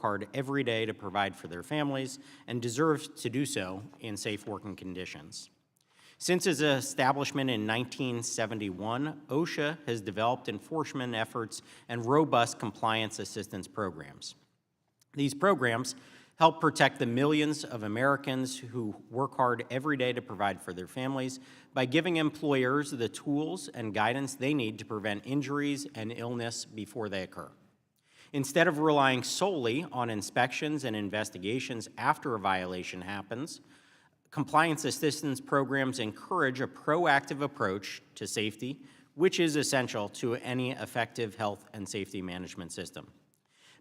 hard every day to provide for their families and deserve to do so in safe working conditions. Since its establishment in 1971, OSHA has developed enforcement efforts and robust compliance assistance programs. These programs help protect the millions of Americans who work hard every day to provide for their families by giving employers the tools and guidance they need to prevent injuries and illness before they occur. Instead of relying solely on inspections and investigations after a violation happens, compliance assistance programs encourage a proactive approach to safety, which is essential to any effective health and safety management system.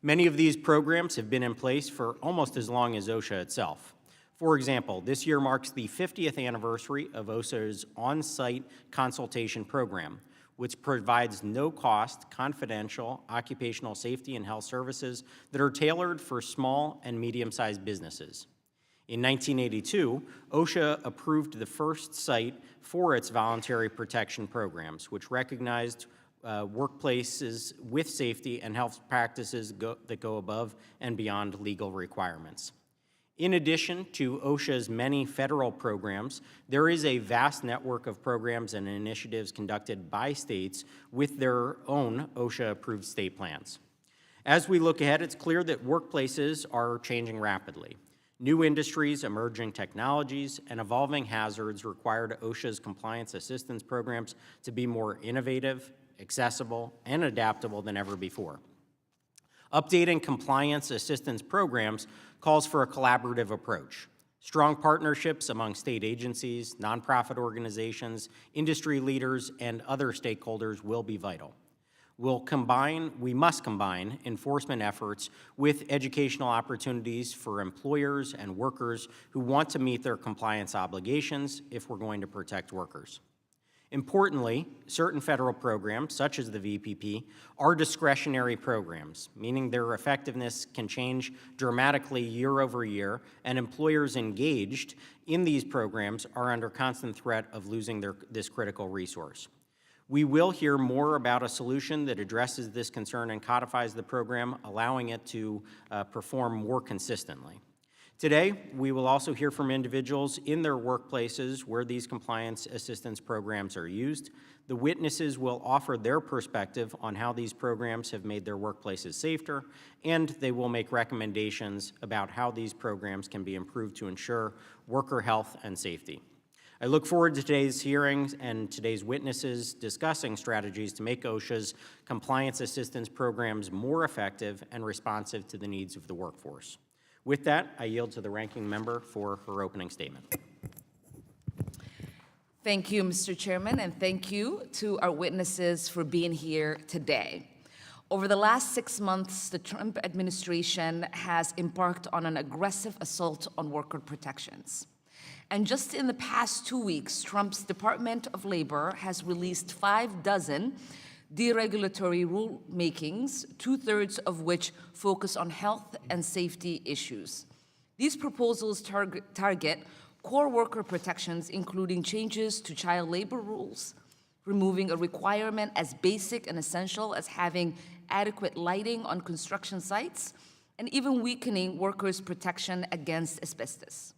Many of these programs have been in place for almost as long as OSHA itself. For example, this year marks the 50th anniversary of OSHA's on-site consultation program, which provides no-cost, confidential occupational safety and health services that are tailored for small and medium-sized businesses. In 1982, OSHA approved the first site for its voluntary protection programs, which recognized workplaces with safety and health practices that go above and beyond legal requirements. In addition to OSHA's many federal programs, there is a vast network of programs and initiatives conducted by states with their own OSHA-approved state plans. As we look ahead, it's clear that workplaces are changing rapidly. New industries, emerging technologies, and evolving hazards require OSHA's compliance assistance programs to be more innovative, accessible, and adaptable than ever before. Updating compliance assistance programs calls for a collaborative approach. Strong partnerships among state agencies, nonprofit organizations, industry leaders, and other stakeholders will be vital. We must combine enforcement efforts with educational opportunities for employers and workers who want to meet their compliance obligations if we're going to protect workers. Importantly, certain federal programs, such as the VPP, are discretionary programs, meaning their effectiveness can change dramatically year over year, and employers engaged in these programs are under constant threat of losing this critical resource. We will hear more about a solution that addresses this concern and codifies the program, allowing it to perform more consistently. Today, we will also hear from individuals in their workplaces where these compliance assistance programs are used. The witnesses will offer their perspective on how these programs have made their workplaces safer, and they will make recommendations about how these programs can be improved to ensure worker health and safety. I look forward to today's hearings and today's witnesses discussing strategies to make OSHA's compliance assistance programs more effective and responsive to the needs of the workforce. With that, I yield to the ranking member for her opening statement. Thank you, Mr. Chairman, and thank you to our witnesses for being here today. Over the last 6 months, the Trump administration has embarked on an aggressive assault on worker protections. And just in the past 2 weeks, Trump's Department of Labor has released 6 deregulatory rulemakings, 2/3 of which focus on health and safety issues. These proposals target core worker protections, including changes to child labor rules, removing a requirement as basic and essential as having adequate lighting on construction sites, and even weakening workers' protection against asbestos.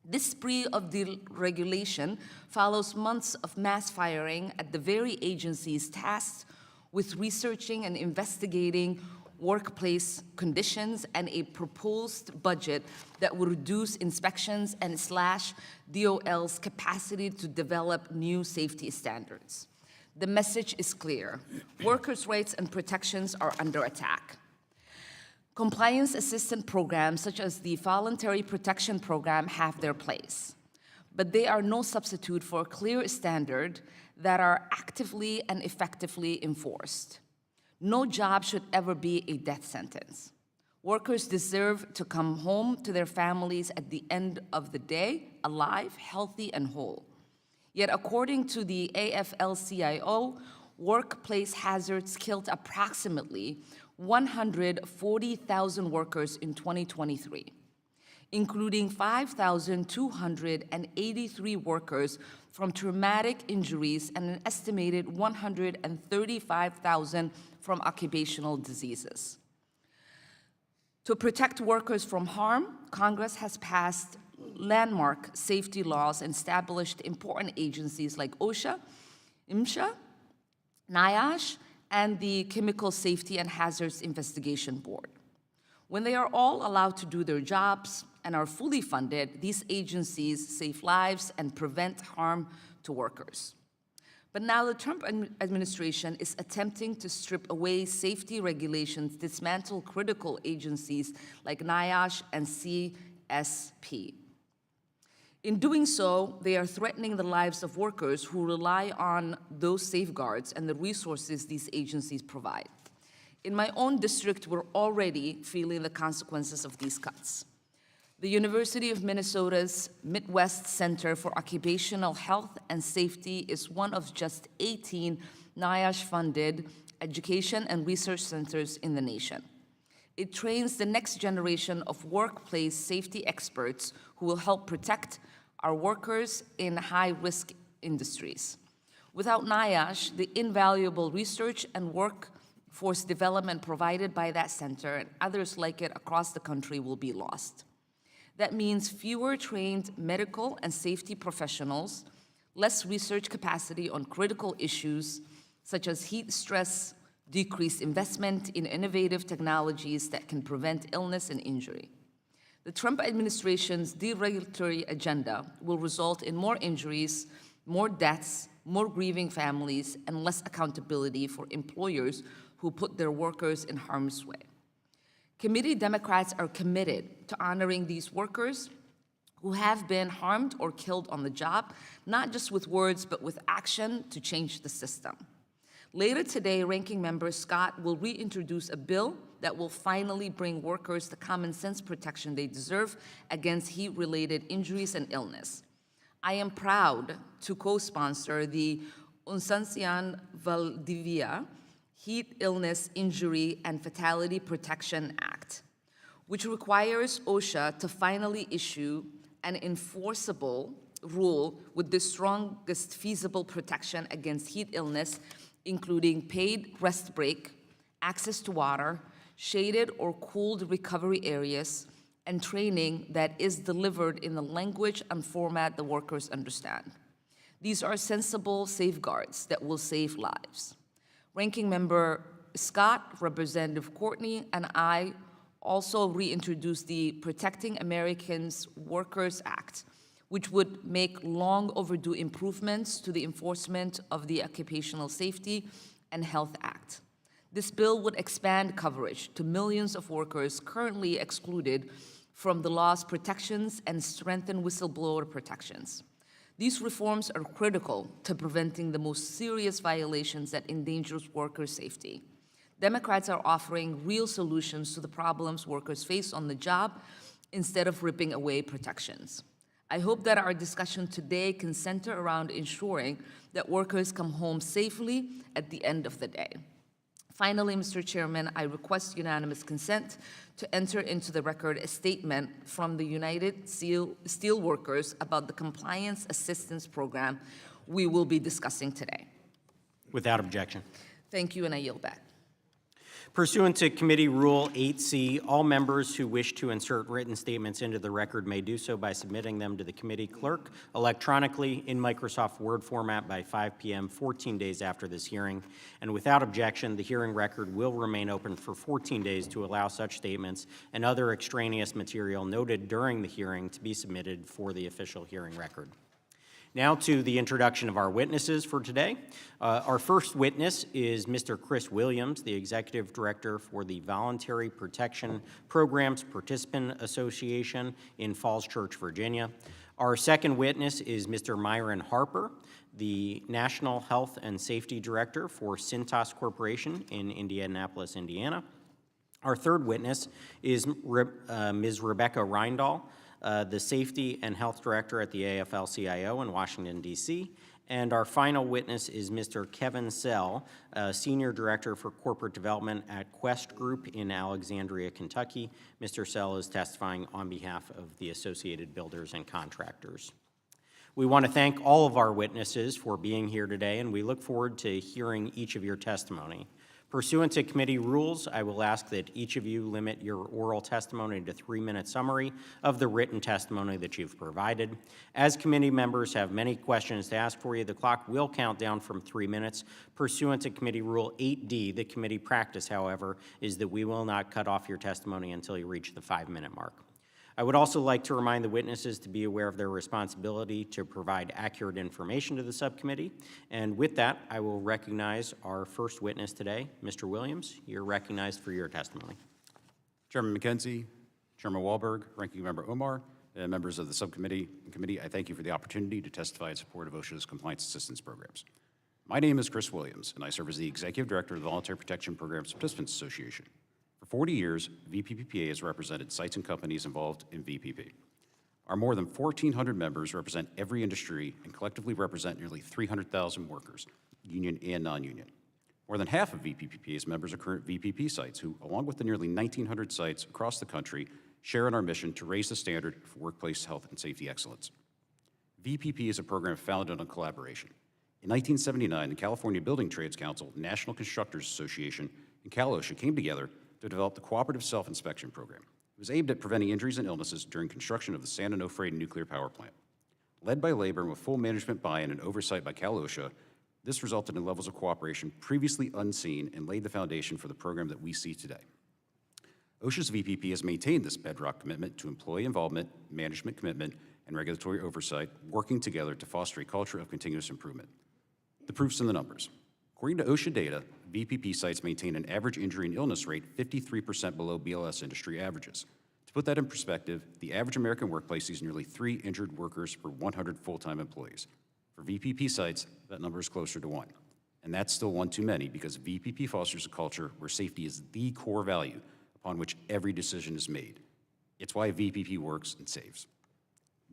This spree of deregulation follows months of mass firing at the very agencies tasked with researching and investigating workplace conditions and a proposed budget that will reduce inspections and slash DOL's capacity to develop new safety standards. The message is clear. Workers' rights and protections are under attack. Compliance assistance programs such as the Voluntary Protection Program have their place, but they are no substitute for a clear standard that are actively and effectively enforced. No job should ever be a death sentence. Workers deserve to come home to their families at the end of the day, alive, healthy, and whole. Yet according to the AFL-CIO, workplace hazards killed approximately 140,000 workers in 2023, including 5,283 workers from traumatic injuries and an estimated 135,000 from occupational diseases. To protect workers from harm, Congress has passed landmark safety laws and established important agencies like OSHA, MSHA, NIOSH, and the Chemical Safety and Hazards Investigation Board. When they are all allowed to do their jobs and are fully funded, these agencies save lives and prevent harm to workers. But now the Trump administration is attempting to strip away safety regulations, dismantle critical agencies like NIOSH and CSP. In doing so, they are threatening the lives of workers who rely on those safeguards and the resources these agencies provide. In my own district, we're already feeling the consequences of these cuts. The University of Minnesota's Midwest Center for Occupational Health and Safety is one of just 18 NIOSH-funded education and research centers in the nation. It trains the next generation of workplace safety experts who will help protect our workers in high-risk industries. Without NIOSH, the invaluable research and workforce development provided by that center and others like it across the country will be lost. That means fewer trained medical and safety professionals, less research capacity on critical issues such as heat stress, decreased investment in innovative technologies that can prevent illness and injury. The Trump administration's deregulatory agenda will result in more injuries, more deaths, more grieving families, and less accountability for employers who put their workers in harm's way. Committee Democrats are committed to honoring these workers who have been harmed or killed on the job, not just with words, but with action to change the system. Later today, Ranking Member Scott will reintroduce a bill that will finally bring workers the common sense protection they deserve against heat-related injuries and illness. I am proud to co-sponsor the Unsanción Valdivia Heat, Illness, Injury, and Fatality Protection Act, which requires OSHA to finally issue an enforceable rule with the strongest feasible protection against heat illness, including paid rest break, access to water, shaded or cooled recovery areas, and training that is delivered in the language and format the workers understand. These are sensible safeguards that will save lives. Ranking Member Scott, Representative Courtney, and I also reintroduced the Protecting Americans Workers Act, which would make long overdue improvements to the enforcement of the Occupational Safety and Health Act. This bill would expand coverage to millions of workers currently excluded from the law's protections and strengthen whistleblower protections. These reforms are critical to preventing the most serious violations that endanger workers' safety. Democrats are offering real solutions to the problems workers face on the job instead of ripping away protections. I hope that our discussion today can center around ensuring that workers come home safely at the end of the day. Finally, Mr. Chairman, I request unanimous consent to enter into the record a statement from the United Steelworkers about the Compliance Assistance Program we will be discussing today. Without objection. Thank you, and I yield back. Pursuant to Committee Rule 8C, all members who wish to insert written statements into the record may do so by submitting them to the committee clerk electronically in Microsoft Word format by 5 p.m. 14 days after this hearing. And without objection, the hearing record will remain open for 14 days to allow such statements and other extraneous material noted during the hearing to be submitted for the official hearing record. Now to the introduction of our witnesses for today. Our first witness is Mr. Chris Williams, the Executive Director for the Voluntary Protection Programs Participant Association in Falls Church, Virginia. Our second witness is Mr. Myron Harper, the National Health and Safety Director for Cintas Corporation in Indianapolis, Indiana. Our third witness is Ms. Rebecca Reindahl, the Safety and Health Director at the AFL-CIO in Washington, D.C. And our final witness is Mr. Kevin Sell, Senior Director for Corporate Development at Quest Group in Alexandria, Kentucky. Mr. Sell is testifying on behalf of the Associated Builders and Contractors. We want to thank all of our witnesses for being here today, and we look forward to hearing each of your testimony. Pursuant to committee rules, I will ask that each of you limit your oral testimony to 3-minute summary of the written testimony that you've provided. As committee members have many questions to ask for you, the clock will count down from 3 minutes. Pursuant to Committee Rule 8D, the committee practice, however, is that we will not cut off your testimony until you reach the 5-minute mark. I would also like to remind the witnesses to be aware of their responsibility to provide accurate information to the subcommittee. And with that, I will recognize our first witness today, Mr. Williams. You're recognized for your testimony. Chairman McKenzie, Chairman Wahlberg, Ranking Member Omar, and members of the subcommittee and committee, I thank you for the opportunity to testify in support of OSHA's compliance assistance programs. My name is Chris Williams, and I serve as the Executive Director of the Voluntary Protection Programs Participants Association. For 40 years, VPPA has represented sites and companies involved in VPP. Our more than 1,400 members represent every industry and collectively represent nearly 300,000 workers, union and non-union. More than half of VPPA's members are current VPP sites who, along with the nearly 1,900 sites across the country, share in our mission to raise the standard for workplace health and safety excellence. VPP is a program founded on collaboration. In 1979, the California Building Trades Council, National Constructors Association, and Cal-OSHA came together to develop the Cooperative Self-Inspection Program. It was aimed at preventing injuries and illnesses during construction of the San Onofre nuclear power plant. Led by labor and with full management buy-in and oversight by Cal-OSHA, this resulted in levels of cooperation previously unseen and laid the foundation for the program that we see today. OSHA's VPP has maintained this bedrock commitment to employee involvement, management commitment, and regulatory oversight, working together to foster a culture of continuous improvement. The proof's in the numbers. According to OSHA data, VPP sites maintain an average injury and illness rate 53% below BLS industry averages. To put that in perspective, the average American workplace sees nearly 3 injured workers per 100 full-time employees. For VPP sites, that number is closer to 1. And that's still one too many because VPP fosters a culture where safety is the core value upon which every decision is made. It's why VPP works and saves.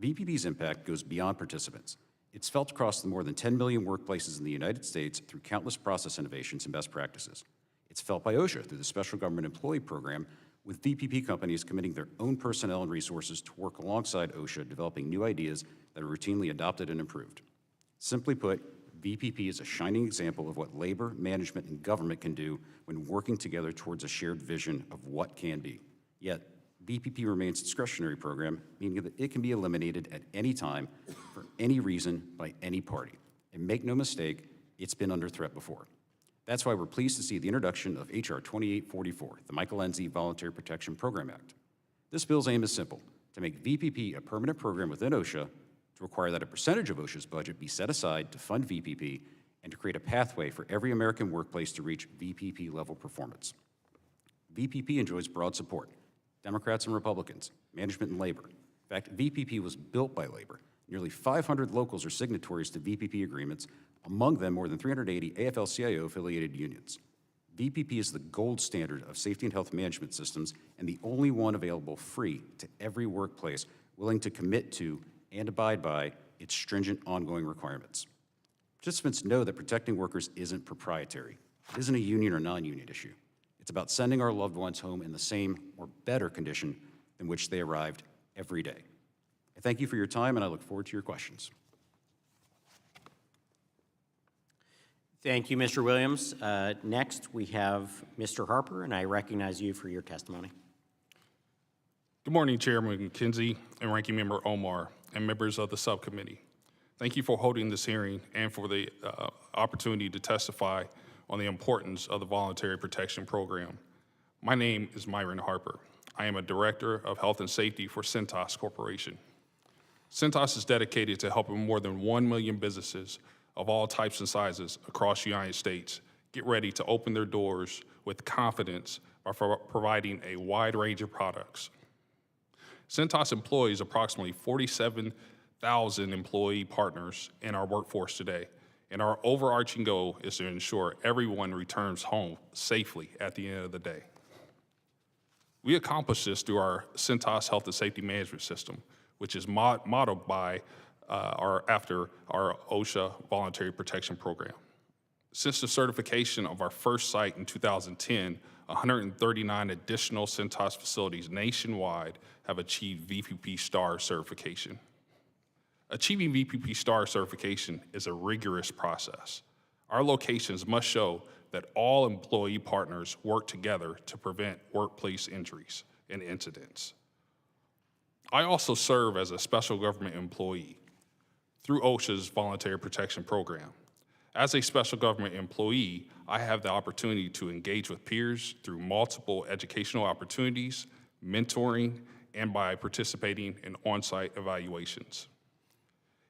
VPP's impact goes beyond participants. It's felt across the more than 10 million workplaces in the United States through countless process innovations and best practices. It's felt by OSHA through the Special Government Employee Program, with VPP companies committing their own personnel and resources to work alongside OSHA, developing new ideas that are routinely adopted and improved. Simply put, VPP is a shining example of what labor, management, and government can do when working together towards a shared vision of what can be. Yet, VPP remains a discretionary program, meaning that it can be eliminated at any time for any reason by any party. And make no mistake, it's been under threat before. That's why we're pleased to see the introduction of H.R. 2844, the Michael Enzi Voluntary Protection Program Act. This bill's aim is simple: to make VPP a permanent program within OSHA, to require that a percentage of OSHA's budget be set aside to fund VPP, and to create a pathway for every American workplace to reach VPP-level performance. VPP enjoys broad support: Democrats and Republicans, management and labor. In fact, VPP was built by labor. Nearly 500 locals are signatories to VPP agreements, among them more than 380 AFL-CIO-affiliated unions. VPP is the gold standard of safety and health management systems and the only one available free to every workplace willing to commit to and abide by its stringent ongoing requirements. Participants know that protecting workers isn't proprietary. It isn't a union or non-union issue. It's about sending our loved ones home in the same or better condition in which they arrived every day. I thank you for your time, and I look forward to your questions. Thank you, Mr. Williams. Next, we have Mr. Harper, and I recognize you for your testimony. Good morning, Chairman McKenzie and Ranking Member Omar and members of the subcommittee. Thank you for holding this hearing and for the opportunity to testify on the importance of the Voluntary Protection Program. My name is Myron Harper. I am a Director of Health and Safety for Cintas Corporation. Cintas is dedicated to helping more than 1 million businesses of all types and sizes across the United States get ready to open their doors with confidence by providing a wide range of products. Cintas employs approximately 47,000 employee partners in our workforce today, and our overarching goal is to ensure everyone returns home safely at the end of the day. We accomplish this through our Cintas Health and Safety Management System, which is modeled by after our OSHA Voluntary Protection Program. Since the certification of our first site in 2010, 139 additional Cintas facilities nationwide have achieved VPP STAR certification. Achieving VPP STAR certification is a rigorous process. Our locations must show that all employee partners work together to prevent workplace injuries and incidents. I also serve as a special government employee through OSHA's Voluntary Protection Program. As a special government employee, I have the opportunity to engage with peers through multiple educational opportunities, mentoring, and by participating in on-site evaluations.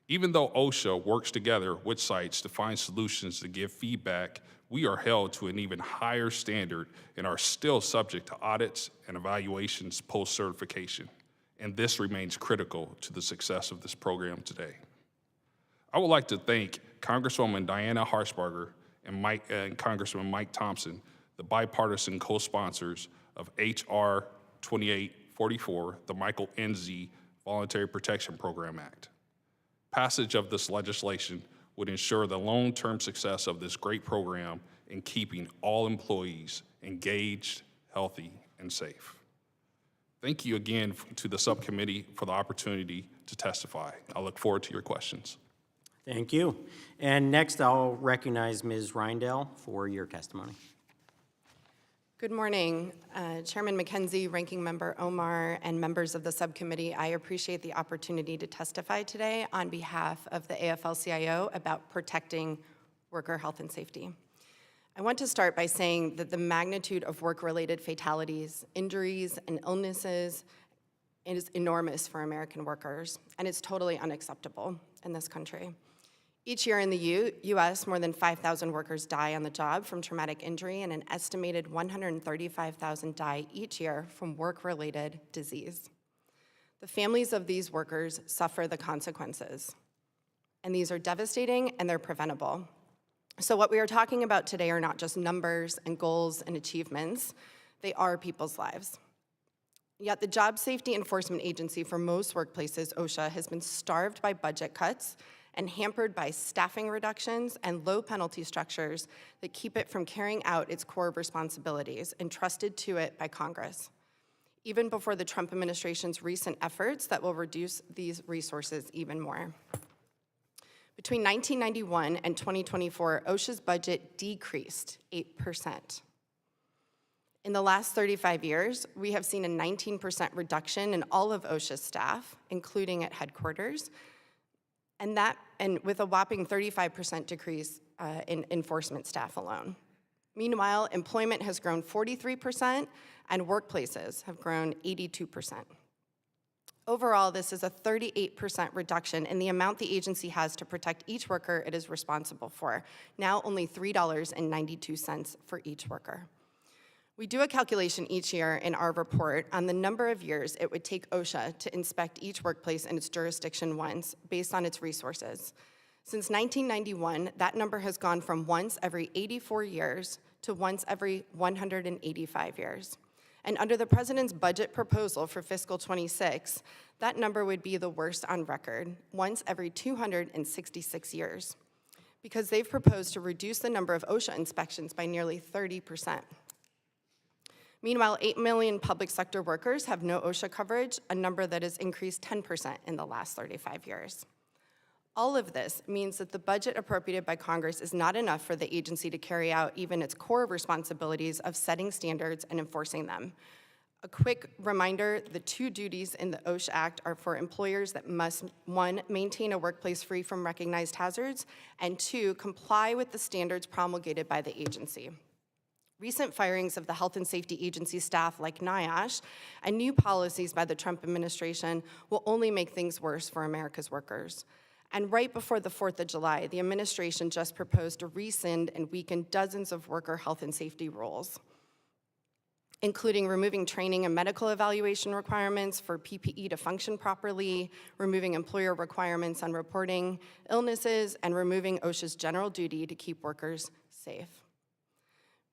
Even though OSHA works together with sites to find solutions to give feedback, we are held to an even higher standard and are still subject to audits and evaluations post-certification. And this remains critical to the success of this program today. I would like to thank Congresswoman Diana Harshbarger and Congressman Mike Thompson, the bipartisan co-sponsors of H.R. 2844, the Michael Enzi Voluntary Protection Program Act. Passage of this legislation would ensure the long-term success of this great program in keeping all employees engaged, healthy, and safe. Thank you again to the subcommittee for the opportunity to testify. I look forward to your questions. Thank you. And next, I'll recognize Ms. Reindell for your testimony. Good morning, Chairman McKenzie, Ranking Member Omar, and members of the subcommittee. I appreciate the opportunity to testify today on behalf of the AFL-CIO about protecting worker health and safety. I want to start by saying that the magnitude of work-related fatalities, injuries, and illnesses is enormous for American workers, and it's totally unacceptable in this country. Each year in the U.S., more than 5,000 workers die on the job from traumatic injury, and an estimated 135,000 die each year from work-related disease. The families of these workers suffer the consequences, and these are devastating and they're preventable. So what we are talking about today are not just numbers and goals and achievements, they are people's lives. Yet the Job Safety Enforcement Agency for most workplaces, OSHA, has been starved by budget cuts and hampered by staffing reductions and low penalty structures that keep it from carrying out its core responsibilities entrusted to it by Congress, even before the Trump administration's recent efforts that will reduce these resources even more. Between 1991 and 2024, OSHA's budget decreased 8%. In the last 35 years, we have seen a 19% reduction in all of OSHA's staff, including at headquarters, and with a whopping 35% decrease in enforcement staff alone. Meanwhile, employment has grown 43% and workplaces have grown 82%. Overall, this is a 38% reduction in the amount the agency has to protect each worker it is responsible for, now only $3.92 for each worker. We do a calculation each year in our report on the number of years it would take OSHA to inspect each workplace in its jurisdiction once, based on its resources. Since 1991, that number has gone from once every 84 years to once every 185 years. And under the President's budget proposal for fiscal 26, that number would be the worst on record, once every 266 years, because they've proposed to reduce the number of OSHA inspections by nearly 30%. Meanwhile, 8 million public sector workers have no OSHA coverage, a number that has increased 10% in the last 35 years. All of this means that the budget appropriated by Congress is not enough for the agency to carry out even its core responsibilities of setting standards and enforcing them. A quick reminder, the two duties in the OSHA Act are for employers that must, 1, maintain a workplace free from recognized hazards, and 2, comply with the standards promulgated by the agency. Recent firings of the health and safety agency staff like NIOSH and new policies by the Trump administration will only make things worse for America's workers. And right before the 4th of July, the administration just proposed to rescind and weaken dozens of worker health and safety rules, including removing training and medical evaluation requirements for PPE to function properly, removing employer requirements on reporting illnesses, and removing OSHA's general duty to keep workers safe.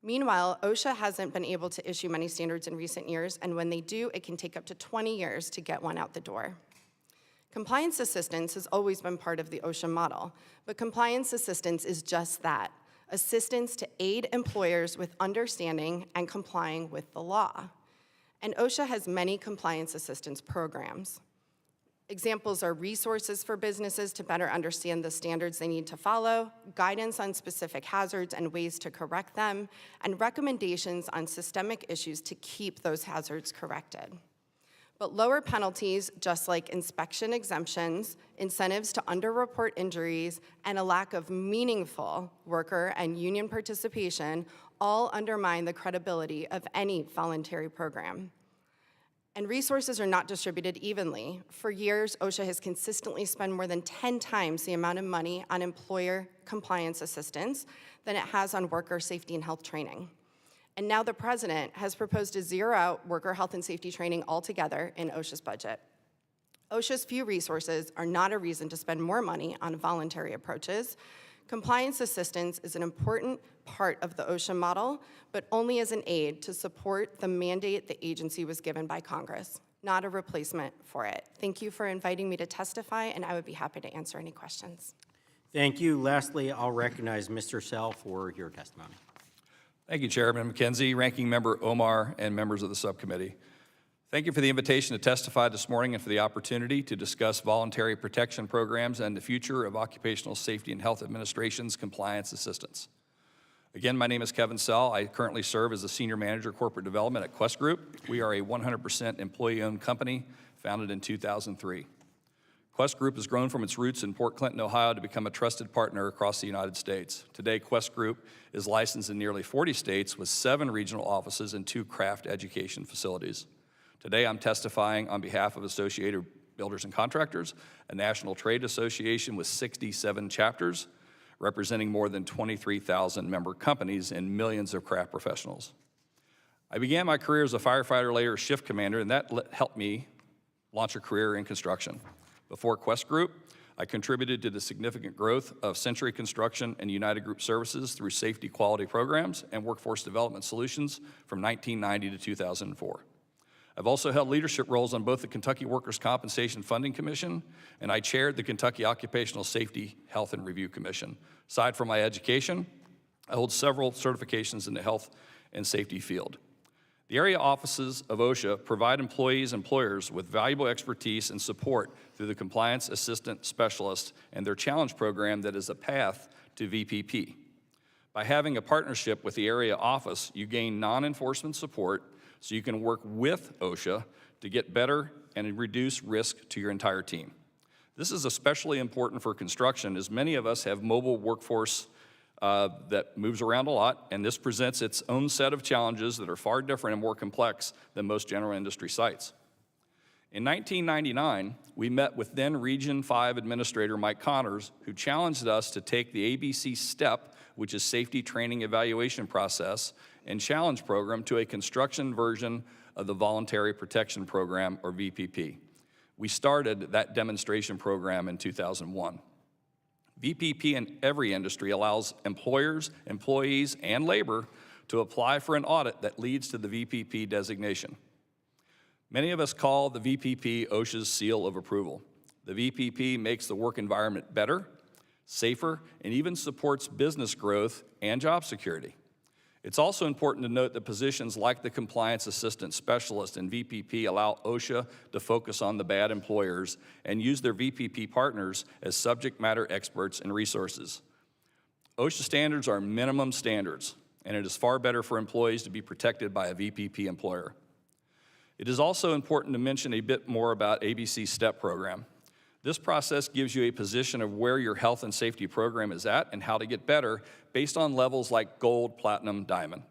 Meanwhile, OSHA hasn't been able to issue many standards in recent years, and when they do, it can take up to 20 years to get one out the door. Compliance assistance has always been part of the OSHA model, but compliance assistance is just that, assistance to aid employers with understanding and complying with the law. And OSHA has many compliance assistance programs. Examples are resources for businesses to better understand the standards they need to follow, guidance on specific hazards and ways to correct them, and recommendations on systemic issues to keep those hazards corrected. But lower penalties, just like inspection exemptions, incentives to underreport injuries, and a lack of meaningful worker and union participation all undermine the credibility of any voluntary program. And resources are not distributed evenly. For years, OSHA has consistently spent more than 10 times the amount of money on employer compliance assistance than it has on worker safety and health training. And now the president has proposed to zero out worker health and safety training altogether in OSHA's budget. OSHA's few resources are not a reason to spend more money on voluntary approaches. Compliance assistance is an important part of the OSHA model, but only as an aid to support the mandate the agency was given by Congress, not a replacement for it. Thank you for inviting me to testify, and I would be happy to answer any questions. Thank you. Lastly, I'll recognize Mr. Sell for your testimony. Thank you, Chairman McKenzie, Ranking Member Omar, and members of the subcommittee. Thank you for the invitation to testify this morning and for the opportunity to discuss voluntary protection programs and the future of Occupational Safety and Health Administration's compliance assistance. Again, my name is Kevin Sell. I currently serve as the Senior Manager of Corporate Development at Quest Group. We are a 100% employee-owned company founded in 2003. Quest Group has grown from its roots in Port Clinton, Ohio to become a trusted partner across the United States. Today, Quest Group is licensed in nearly 40 states with 7 regional offices and 2 craft education facilities. Today, I'm testifying on behalf of Associated Builders and Contractors, a national trade association with 67 chapters, representing more than 23,000 member companies and millions of craft professionals. I began my career as a firefighter, later shift commander, and that helped me launch a career in construction. Before Quest Group, I contributed to the significant growth of Century Construction and United Group Services through safety quality programs and workforce development solutions from 1990 to 2004. I've also held leadership roles on both the Kentucky Workers' Compensation Funding Commission, and I chaired the Kentucky Occupational Safety, Health, and Review Commission. Aside from my education, I hold several certifications in the health and safety field. The area offices of OSHA provide employees and employers with valuable expertise and support through the Compliance Assistant Specialist and their challenge program that is a path to VPP. By having a partnership with the area office, you gain non-enforcement support so you can work with OSHA to get better and reduce risk to your entire team. This is especially important for construction, as many of us have mobile workforce that moves around a lot, and this presents its own set of challenges that are far different and more complex than most general industry sites. In 1999, we met with then Region 5 Administrator Mike Connors, who challenged us to take the ABC STEP, which is Safety Training Evaluation Process, and Challenge Program to a construction version of the Voluntary Protection Program, or VPP. We started that demonstration program in 2001. VPP in every industry allows employers, employees, and labor to apply for an audit that leads to the VPP designation. Many of us call the VPP OSHA's seal of approval. The VPP makes the work environment better, safer, and even supports business growth and job security. It's also important to note that positions like the Compliance Assistant Specialist and VPP allow OSHA to focus on the bad employers and use their VPP partners as subject matter experts and resources. OSHA standards are minimum standards, and it is far better for employees to be protected by a VPP employer. It is also important to mention a bit more about ABC STEP program. This process gives you a position of where your health and safety program is at and how to get better based on levels like gold, platinum, diamond.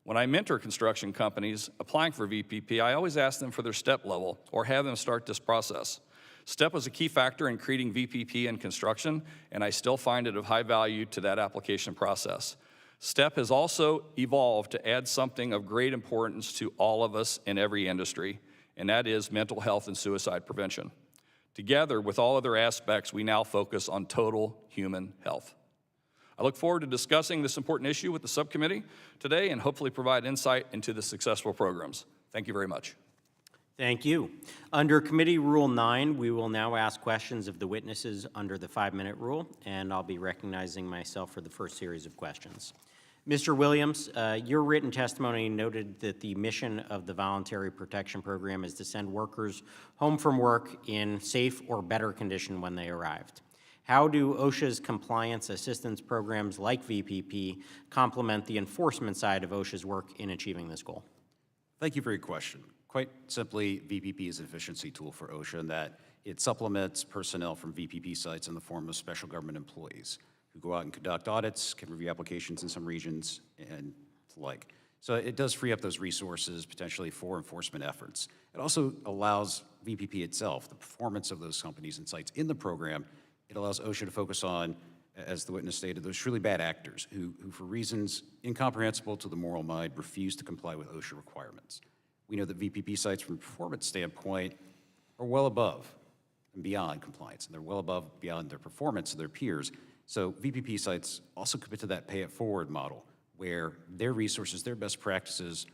When I mentor construction companies applying for VPP, I always ask them for their STEP level or have them start this process. STEP was a key factor in creating VPP in construction, and I still find it of high value to that application process. STEP has also evolved to add something of great importance to all of us in every industry, and that is mental health and suicide prevention. Together with all other aspects, we now focus on total human health. I look forward to discussing this important issue with the subcommittee today and hopefully provide insight into the successful programs. Thank you very much. Thank you. Under Committee Rule 9, we will now ask questions of the witnesses under the 5-minute rule, and I'll be recognizing myself for the first series of questions. Mr. Williams, your written testimony noted that the mission of the Voluntary Protection Program is to send workers home from work in safe or better condition when they arrived. How do OSHA's compliance assistance programs like VPP complement the enforcement side of OSHA's work in achieving this goal? Thank you for your question. Quite simply, VPP is an efficiency tool for OSHA in that it supplements personnel from VPP sites in the form of special government employees who go out and conduct audits, can review applications in some regions, and the like. So it does free up those resources potentially for enforcement efforts. It also allows VPP itself, the performance of those companies and sites in the program, it allows OSHA to focus on, as the witness stated, those truly bad actors who for reasons incomprehensible to the moral mind, refuse to comply with OSHA requirements. We know that VPP sites, from a performance standpoint, are well above and beyond compliance, and they're well above beyond their performance of their peers. So VPP sites also commit to that pay-it-forward model, where their resources, their best practices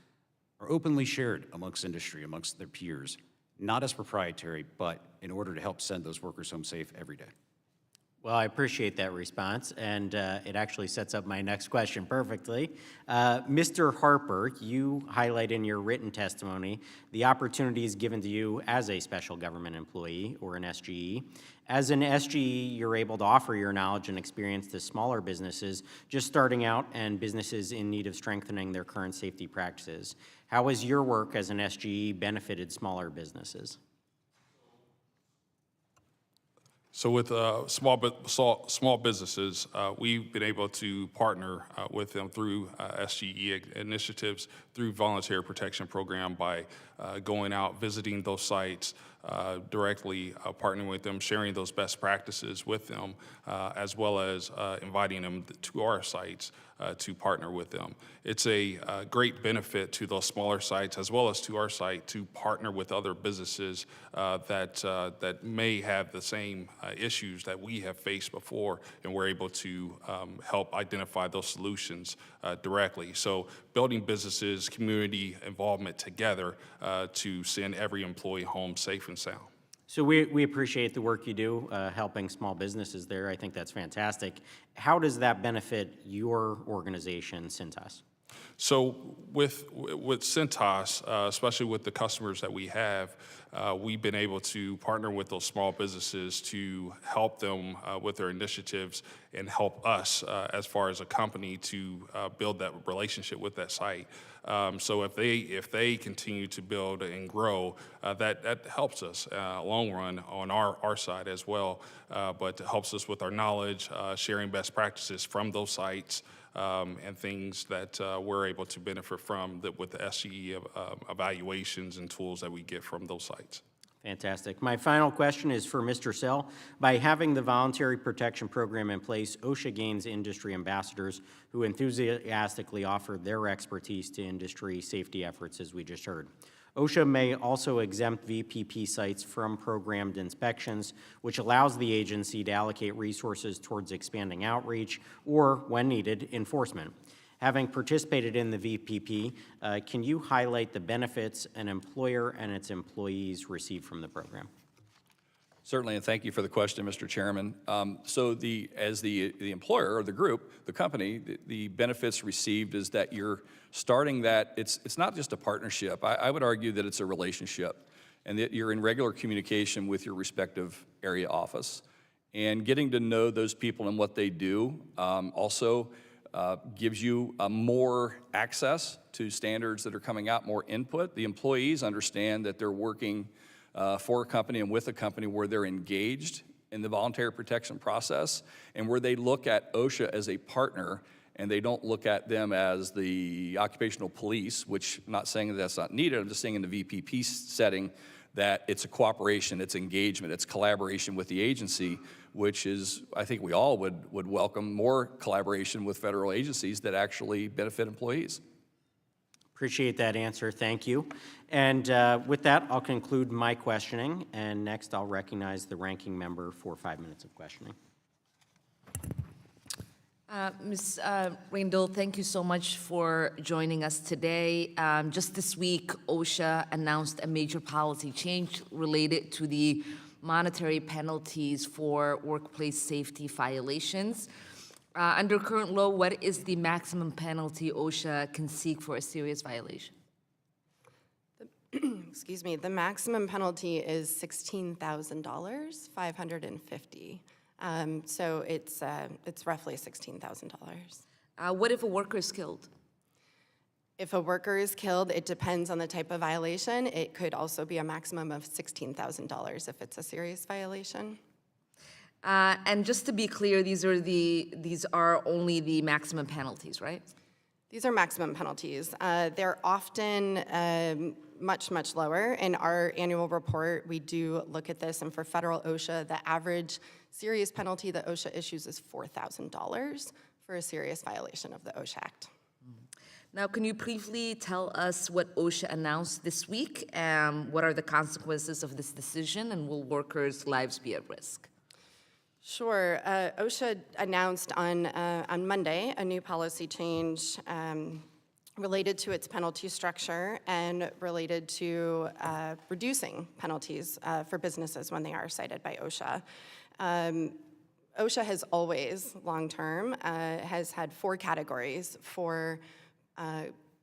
are openly shared amongst industry, amongst their peers, not as proprietary, but in order to help send those workers home safe every day. Well, I appreciate that response, and it actually sets up my next question perfectly. Mr. Harper, you highlight in your written testimony the opportunities given to you as a special government employee or an SGE. As an SGE, you're able to offer your knowledge and experience to smaller businesses just starting out and businesses in need of strengthening their current safety practices. How has your work as an SGE benefited smaller businesses? So with small businesses, we've been able to partner with them through SGE initiatives, through Voluntary Protection Program by going out, visiting those sites, directly partnering with them, sharing those best practices with them, as well as inviting them to our sites to partner with them. It's a great benefit to those smaller sites as well as to our site to partner with other businesses that may have the same issues that we have faced before, and we're able to help identify those solutions directly. So building businesses, community involvement together to send every employee home safe and sound. So we appreciate the work you do helping small businesses there. I think that's fantastic. How does that benefit your organization, Cintas? So with Cintas, especially with the customers that we have, we've been able to partner with those small businesses to help them with their initiatives and help us as far as a company to build that relationship with that site. So if they continue to build and grow, that helps us long run on our side as well, but it helps us with our knowledge, sharing best practices from those sites, and things that we're able to benefit from with the SGE evaluations and tools that we get from those sites. Fantastic. My final question is for Mr. Sell. By having the Voluntary Protection Program in place, OSHA gains industry ambassadors who enthusiastically offer their expertise to industry safety efforts, as we just heard. OSHA may also exempt VPP sites from programmed inspections, which allows the agency to allocate resources towards expanding outreach or, when needed, enforcement. Having participated in the VPP, can you highlight the benefits an employer and its employees receive from the program? Certainly, and thank you for the question, Mr. Chairman. So as the employer or the group, the company, the benefits received is that you're starting that, it's not just a partnership. I would argue that it's a relationship, and that you're in regular communication with your respective area office. And getting to know those people and what they do also gives you more access to standards that are coming out, more input. The employees understand that they're working for a company and with a company where they're engaged in the voluntary protection process and where they look at OSHA as a partner and they don't look at them as the occupational police, which I'm not saying that that's not needed, I'm just saying in the VPP setting that it's a cooperation, it's engagement, it's collaboration with the agency, which is, I think we all would welcome more collaboration with federal agencies that actually benefit employees. Appreciate that answer, thank you. And with that, I'll conclude my questioning, and next I'll recognize the ranking member for 5 minutes of questioning. Ms. Raindle, thank you so much for joining us today. Just this week, OSHA announced a major policy change related to the monetary penalties for workplace safety violations. Under current law, what is the maximum penalty OSHA can seek for a serious violation? Excuse me, the maximum penalty is $16,000, $550. So it's roughly $16,000. What if a worker is killed? If a worker is killed, it depends on the type of violation. It could also be a maximum of $16,000 if it's a serious violation. And just to be clear, these are only the maximum penalties, right? These are maximum penalties. They're often much, much lower. In our annual report, we do look at this, and for federal OSHA, the average serious penalty that OSHA issues is $4,000 for a serious violation of the OSHA Act. Now, can you briefly tell us what OSHA announced this week? What are the consequences of this decision, and will workers' lives be at risk? Sure. OSHA announced on Monday a new policy change related to its penalty structure and related to reducing penalties for businesses when they are cited by OSHA. OSHA has always, long-term, has had 4 categories for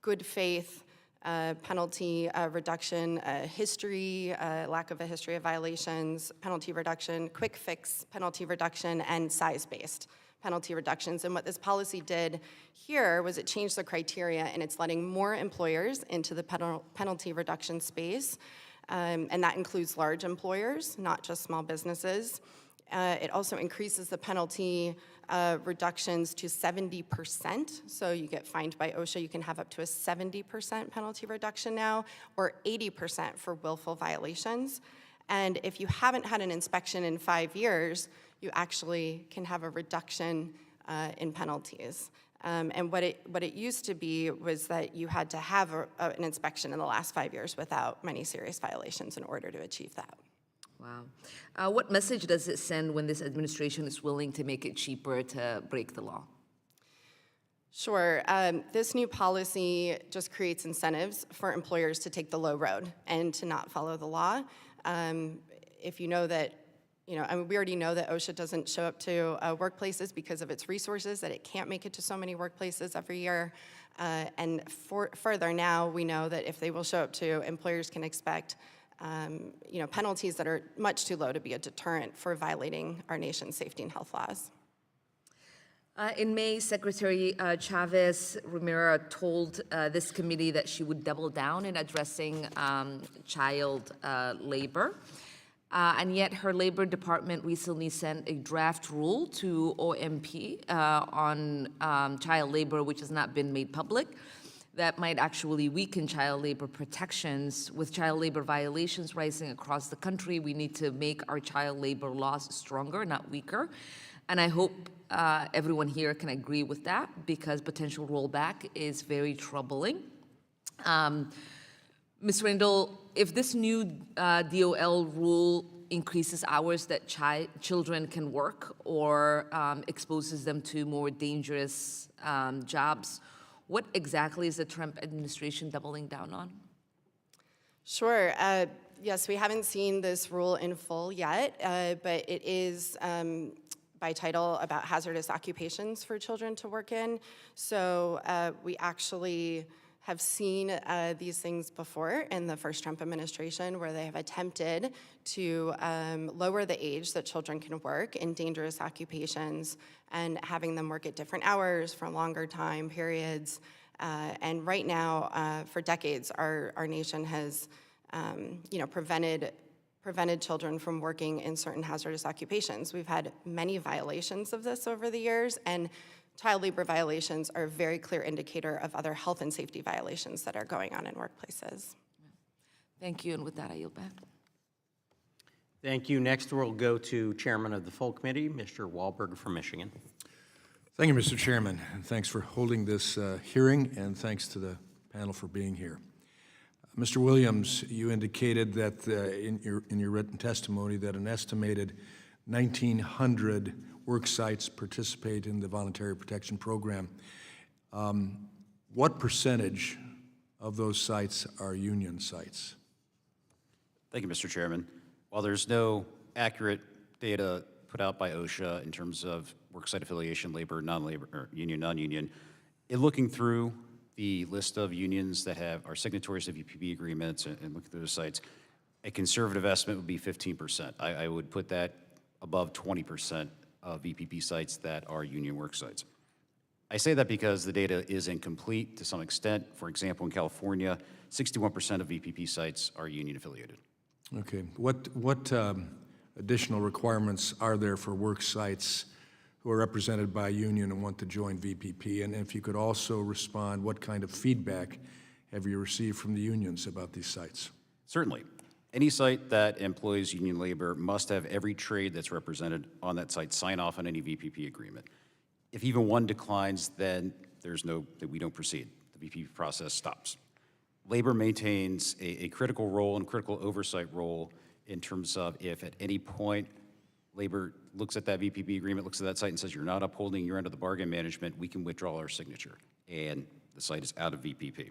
good faith, penalty reduction, history, lack of a history of violations, penalty reduction, quick fix penalty reduction, and size-based penalty reductions. And what this policy did here was it changed the criteria, and it's letting more employers into the penalty reduction space, and that includes large employers, not just small businesses. It also increases the penalty reductions to 70%. So you get fined by OSHA, you can have up to a 70% penalty reduction now, or 80% for willful violations. And if you haven't had an inspection in 5 years, you actually can have a reduction in penalties. And what it used to be was that you had to have an inspection in the last 5 years without many serious violations in order to achieve that. Wow. What message does it send when this administration is willing to make it cheaper to break the law? Sure. This new policy just creates incentives for employers to take the low road and to not follow the law. If you know that, I mean, we already know that OSHA doesn't show up to workplaces because of its resources, that it can't make it to so many workplaces every year. And further now, we know that if they will show up to, employers can expect penalties that are much too low to be a deterrent for violating our nation's safety and health laws. In May, Secretary Chavez Romero told this committee that she would double down in addressing child labor. And yet her Labor Department recently sent a draft rule to OMP on child labor, which has not been made public. That might actually weaken child labor protections. With child labor violations rising across the country, we need to make our child labor laws stronger, not weaker. And I hope everyone here can agree with that, because potential rollback is very troubling. Ms. Rindle, if this new DOL rule increases hours that children can work or exposes them to more dangerous jobs, what exactly is the Trump administration doubling down on? Sure. Yes, we haven't seen this rule in full yet, but it is by title about hazardous occupations for children to work in. So we actually have seen these things before in the first Trump administration, where they have attempted to lower the age that children can work in dangerous occupations and having them work at different hours for longer time periods. And right now, for decades, our nation has prevented children from working in certain hazardous occupations. We've had many violations of this over the years, and child labor violations are a very clear indicator of other health and safety violations that are going on in workplaces. Thank you, and with that, I yield back. Thank you. Next, we'll go to Chairman of the Full Committee, Mr. Wahlberg from Michigan. Thank you, Mr. Chairman, and thanks for holding this hearing, and thanks to the panel for being here. Mr. Williams, you indicated that in your written testimony that an estimated 1,900 work sites participate in the voluntary protection program. What percentage of those sites are union sites? Thank you, Mr. Chairman. While there's no accurate data put out by OSHA in terms of worksite affiliation, labor, non-labor, or union, non-union. In looking through the list of unions that are signatories to VPP agreements and looking through those sites, a conservative estimate would be 15%. I would put that above 20% of VPP sites that are union work sites. I say that because the data is incomplete to some extent. For example, in California, 61% of VPP sites are union affiliated. Okay. What additional requirements are there for work sites who are represented by a union and want to join VPP? And if you could also respond, what kind of feedback have you received from the unions about these sites? Certainly. Any site that employs union labor must have every trade that's represented on that site sign off on any VPP agreement. If even one declines, then we don't proceed. The VPP process stops. Labor maintains a critical role and critical oversight role in terms of if at any point labor looks at that VPP agreement, looks at that site and says, you're not upholding your end of the bargain management, we can withdraw our signature, and the site is out of VPP.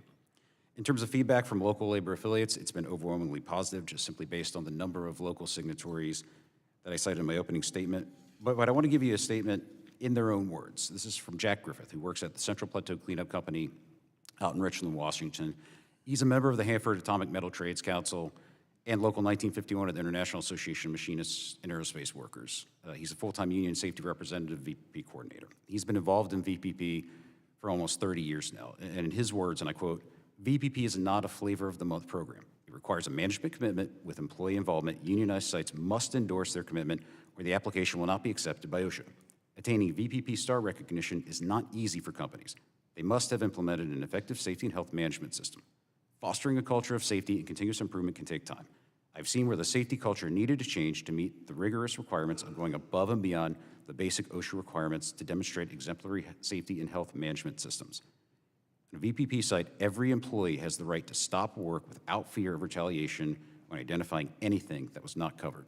In terms of feedback from local labor affiliates, it's been overwhelmingly positive, just simply based on the number of local signatories that I cited in my opening statement. But I want to give you a statement in their own words. This is from Jack Griffith, who works at the Central Plateau Cleanup Company out in Richland, Washington. He's a member of the Hanford Atomic Metal Trades Council and Local 1951 of the International Association of Machinists and Aerospace Workers. He's a full-time union safety representative, VPP coordinator. He's been involved in VPP for almost 30 years now. And in his words, and I quote, VPP is not a flavor of the month program. It requires a management commitment with employee involvement. Unionized sites must endorse their commitment or the application will not be accepted by OSHA. Attaining VPP star recognition is not easy for companies. They must have implemented an effective safety and health management system. Fostering a culture of safety and continuous improvement can take time. I've seen where the safety culture needed to change to meet the rigorous requirements of going above and beyond the basic OSHA requirements to demonstrate exemplary safety and health management systems. On a VPP site, every employee has the right to stop work without fear of retaliation when identifying anything that was not covered.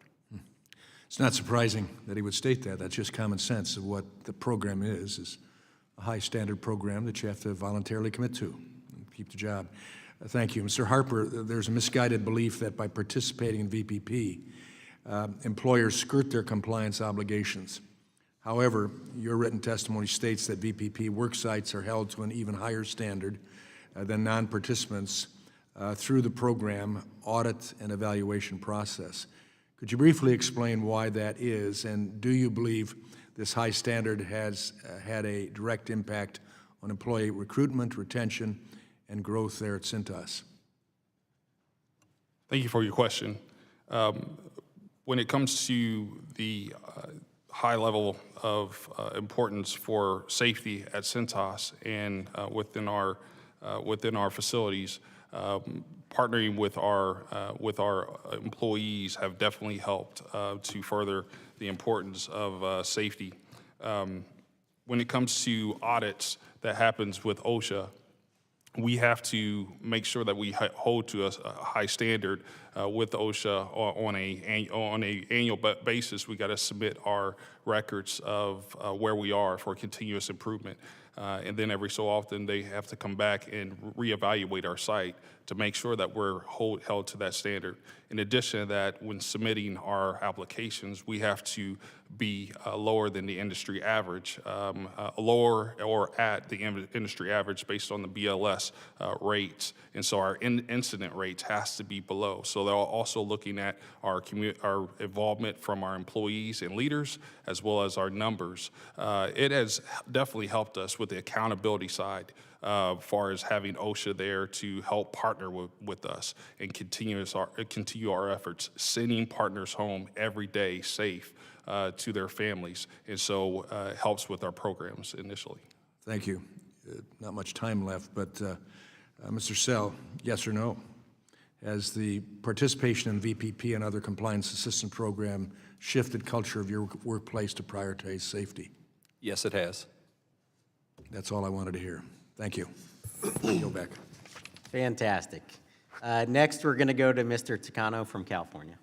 It's not surprising that he would state that. That's just common sense of what the program is a high standard program that you have to voluntarily commit to and keep the job. Thank you. Mr. Harper, there's a misguided belief that by participating in VPP, employers skirt their compliance obligations. However, your written testimony states that VPP work sites are held to an even higher standard than non-participants through the program audit and evaluation process. Could you briefly explain why that is, and do you believe this high standard has had a direct impact on employee recruitment, retention, and growth there at Cintas? Thank you for your question. When it comes to the high level of importance for safety at Cintas and within our facilities, partnering with our employees have definitely helped to further the importance of safety. When it comes to audits that happens with OSHA, we have to make sure that we hold to a high standard with OSHA on a annual basis. We got to submit our records of where we are for continuous improvement. And then every so often they have to come back and reevaluate our site to make sure that we're held to that standard. In addition to that, when submitting our applications, we have to be lower than the industry average, lower or at the industry average based on the BLS rates. And so our incident rates has to be below. So they're also looking at our involvement from our employees and leaders, as well as our numbers. It has definitely helped us with the accountability side, as far as having OSHA there to help partner with us and continue our efforts, sending partners home every day safe to their families. And so it helps with our programs initially. Thank you. Not much time left, but Mr. Sell, yes or no? Has the participation in VPP and other compliance assistance program shifted culture of your workplace to prioritize safety? Yes, it has. That's all I wanted to hear. Thank you. Go back. Fantastic. Next, we're going to go to Mr. Takano from California.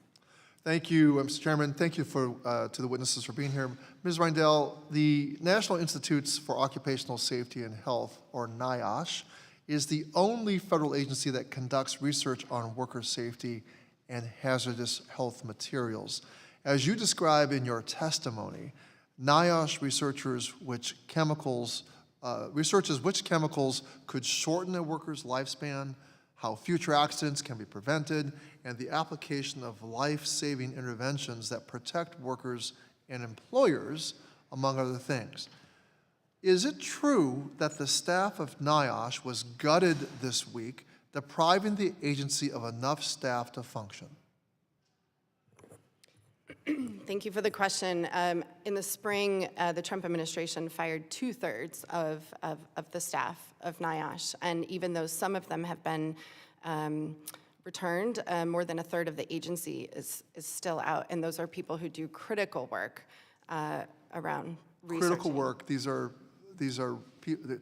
Thank you, Mr. Chairman. Thank you to the witnesses for being here. Ms. Reindel, the National Institutes for Occupational Safety and Health, or NIOSH, is the only federal agency that conducts research on worker safety and hazardous health materials. As you describe in your testimony, NIOSH researches which chemicals could shorten a worker's lifespan, how future accidents can be prevented, and the application of life-saving interventions that protect workers and employers, among other things. Is it true that the staff of NIOSH was gutted this week, depriving the agency of enough staff to function? Thank you for the question. In the spring, the Trump administration fired 2/3 of the staff of NIOSH, and even though some of them have been returned, more than 1/3 of the agency is still out, and those are people who do critical work around researching. Critical work, these are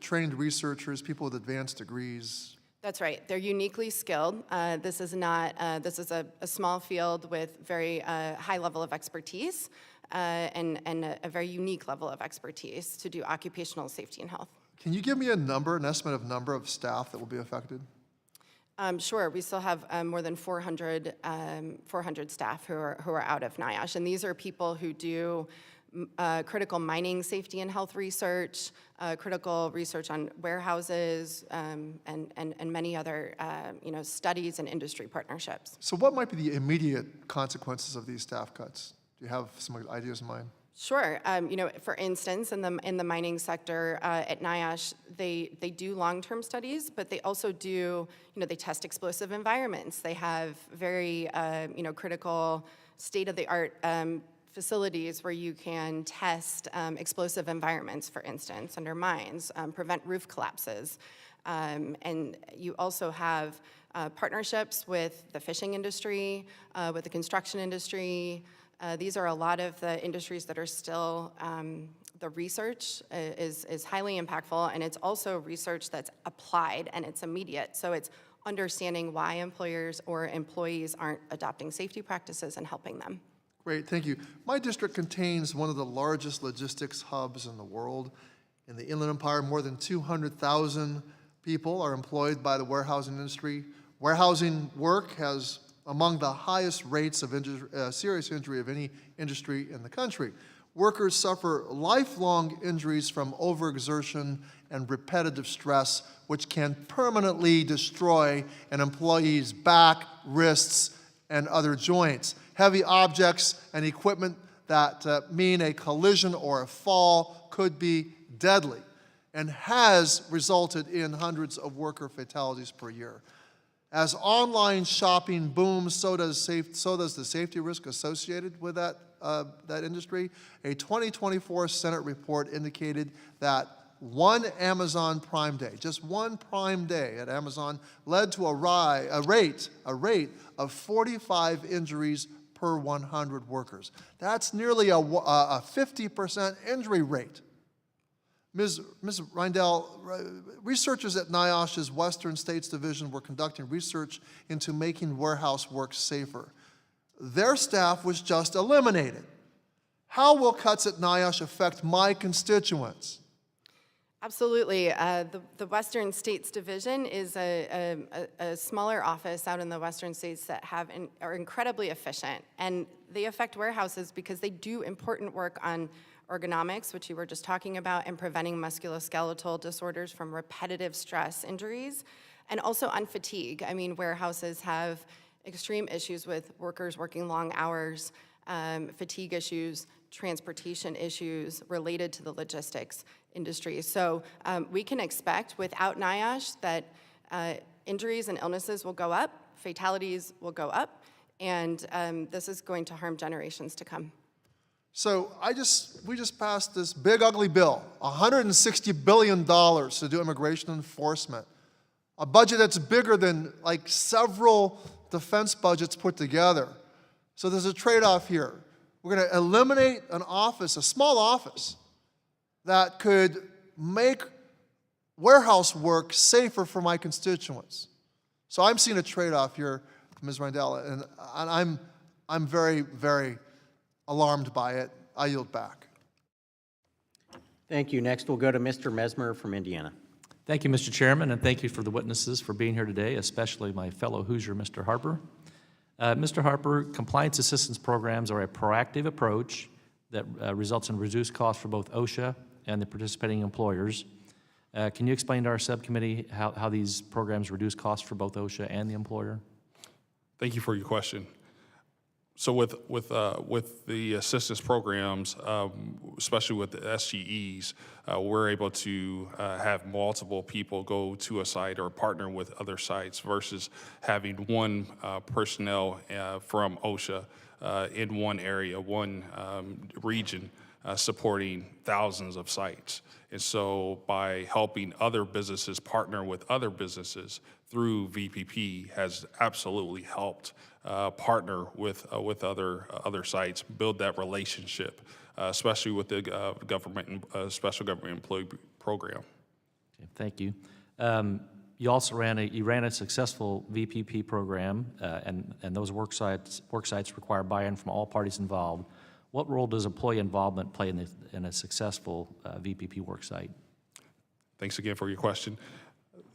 trained researchers, people with advanced degrees. That's right. They're uniquely skilled. This is a small field with very high level of expertise and a very unique level of expertise to do occupational safety and health. Can you give me an estimate of number of staff that will be affected? Sure. We still have more than 400 staff who are out of NIOSH, and these are people who do critical mining safety and health research, critical research on warehouses, and many other studies and industry partnerships. So what might be the immediate consequences of these staff cuts? Do you have some ideas in mind? Sure. For instance, in the mining sector at NIOSH, they do long-term studies, but they also do, they test explosive environments. They have very, critical state-of-the-art facilities where you can test explosive environments, for instance, under mines, prevent roof collapses. And you also have partnerships with the fishing industry, with the construction industry. These are a lot of the industries that are still, the research is highly impactful, and it's also research that's applied and it's immediate. So it's understanding why employers or employees aren't adopting safety practices and helping them. Great, thank you. My district contains one of the largest logistics hubs in the world. In the Inland Empire, more than 200,000 people are employed by the warehousing industry. Warehousing work has among the highest rates of serious injury of any industry in the country. Workers suffer lifelong injuries from overexertion and repetitive stress, which can permanently destroy an employee's back, wrists, and other joints. Heavy objects and equipment that mean a collision or a fall could be deadly and has resulted in hundreds of worker fatalities per year. As online shopping booms, so does the safety risk associated with that industry. A 2024 Senate report indicated that one Amazon Prime Day, just one Prime Day at Amazon, led to a rate of 45 injuries per 100 workers. That's nearly a 50% injury rate. Ms. Reindel, researchers at NIOSH's Western States Division were conducting research into making warehouse work safer. Their staff was just eliminated. How will cuts at NIOSH affect my constituents? Absolutely. The Western States Division is a smaller office out in the Western States that are incredibly efficient, and they affect warehouses because they do important work on ergonomics, which you were just talking about, and preventing musculoskeletal disorders from repetitive stress injuries, and also on fatigue. I mean, warehouses have extreme issues with workers working long hours, fatigue issues, transportation issues related to the logistics industry. So we can expect without NIOSH that injuries and illnesses will go up, fatalities will go up, and this is going to harm generations to come. So we just passed this big ugly bill, $160 billion to do immigration enforcement, a budget that's bigger than like several defense budgets put together. So there's a trade-off here. We're going to eliminate an office, a small office, that could make warehouse work safer for my constituents. So I'm seeing a trade-off here, Ms. Reindel, and I'm very, very alarmed by it. I yield back. Thank you. Next, we'll go to Mr. Mesmer from Indiana. Thank you, Mr. Chairman, and thank you for the witnesses for being here today, especially my fellow Hoosier, Mr. Harper. Mr. Harper, compliance assistance programs are a proactive approach that results in reduced costs for both OSHA and the participating employers. Can you explain to our subcommittee how these programs reduce costs for both OSHA and the employer? Thank you for your question. So with the assistance programs, especially with the SGEs, we're able to have multiple people go to a site or partner with other sites versus having one personnel from OSHA in one area, one region, supporting thousands of sites. And so by helping other businesses partner with other businesses through VPP has absolutely helped partner with other sites, build that relationship, especially with the special government employee program. Okay, thank you. You also ran a successful VPP program, and those work sites require buy-in from all parties involved. What role does employee involvement play in a successful VPP worksite? Thanks again for your question.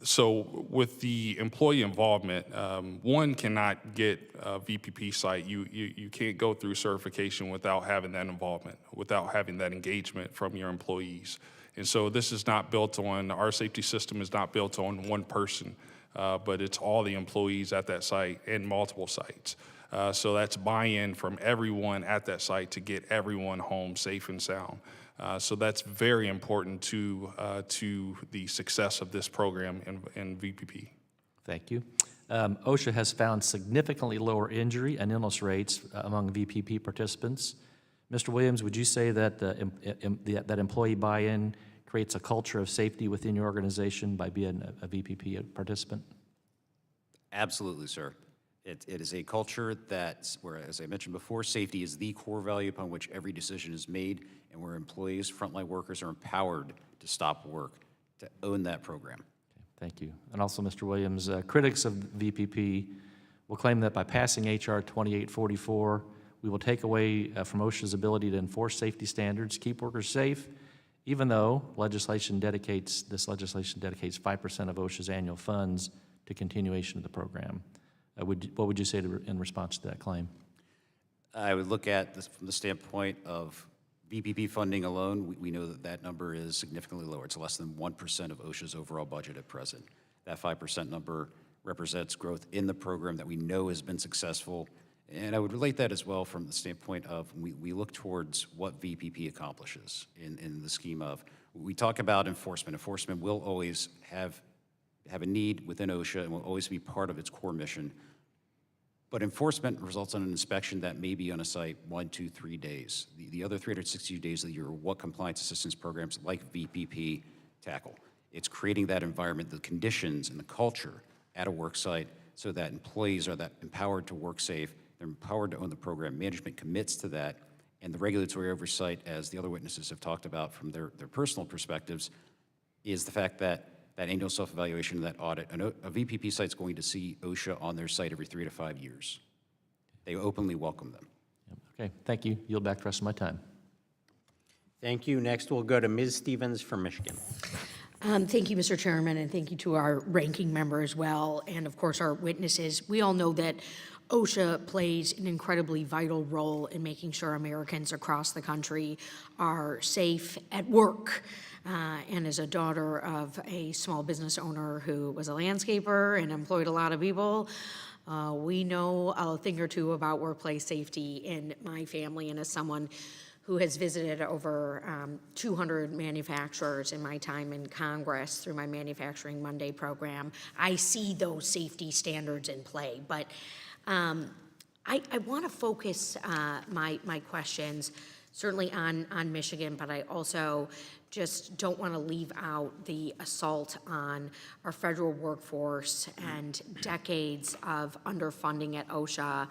So with the employee involvement, one cannot get a VPP site. You can't go through certification without having that involvement, without having that engagement from your employees. And so this is not built on, our safety system is not built on one person, but it's all the employees at that site and multiple sites. So that's buy-in from everyone at that site to get everyone home safe and sound. So that's very important to the success of this program in VPP. Thank you. OSHA has found significantly lower injury and illness rates among VPP participants. Mr. Williams, would you say that that employee buy-in creates a culture of safety within your organization by being a VPP participant? Absolutely, sir. It is a culture where, as I mentioned before, safety is the core value upon which every decision is made, and where employees, frontline workers are empowered to stop work, to own that program. Okay, thank you. And also, Mr. Williams, critics of VPP will claim that by passing H.R. 2844, we will take away from OSHA's ability to enforce safety standards, keep workers safe, even though this legislation dedicates 5% of OSHA's annual funds to continuation of the program. What would you say in response to that claim? I would look at this from the standpoint of VPP funding alone. We know that number is significantly lower. It's less than 1% of OSHA's overall budget at present. That 5% number represents growth in the program that we know has been successful. And I would relate that as well from the standpoint of we look towards what VPP accomplishes in the scheme of, we talk about enforcement. Enforcement will always have a need within OSHA and will always be part of its core mission. But enforcement results in an inspection that may be on a site 1, 2, 3 days. The other 362 days of the year are what compliance assistance programs like VPP tackle. It's creating that environment, the conditions and the culture at a work site so that employees are that empowered to work safe, they're empowered to own the program. Management commits to that, and the regulatory oversight, as the other witnesses have talked about from their personal perspectives, is the fact that that annual self-evaluation, that audit, a VPP site's going to see OSHA on their site every 3 to 5 years. They openly welcome them. Okay, thank you. Yield back the rest of my time. Thank you. Next, we'll go to Ms. Stevens from Michigan. Thank you, Mr. Chairman, and thank you to our ranking member as well, and of course our witnesses. We all know that OSHA plays an incredibly vital role in making sure Americans across the country are safe at work. And as a daughter of a small business owner who was a landscaper and employed a lot of people, we know a thing or two about workplace safety in my family, and as someone who has visited over 200 manufacturers in my time in Congress through my Manufacturing Monday program, I see those safety standards in play. But I want to focus my questions certainly on Michigan, but I also just don't want to leave out the assault on our federal workforce and decades of underfunding at OSHA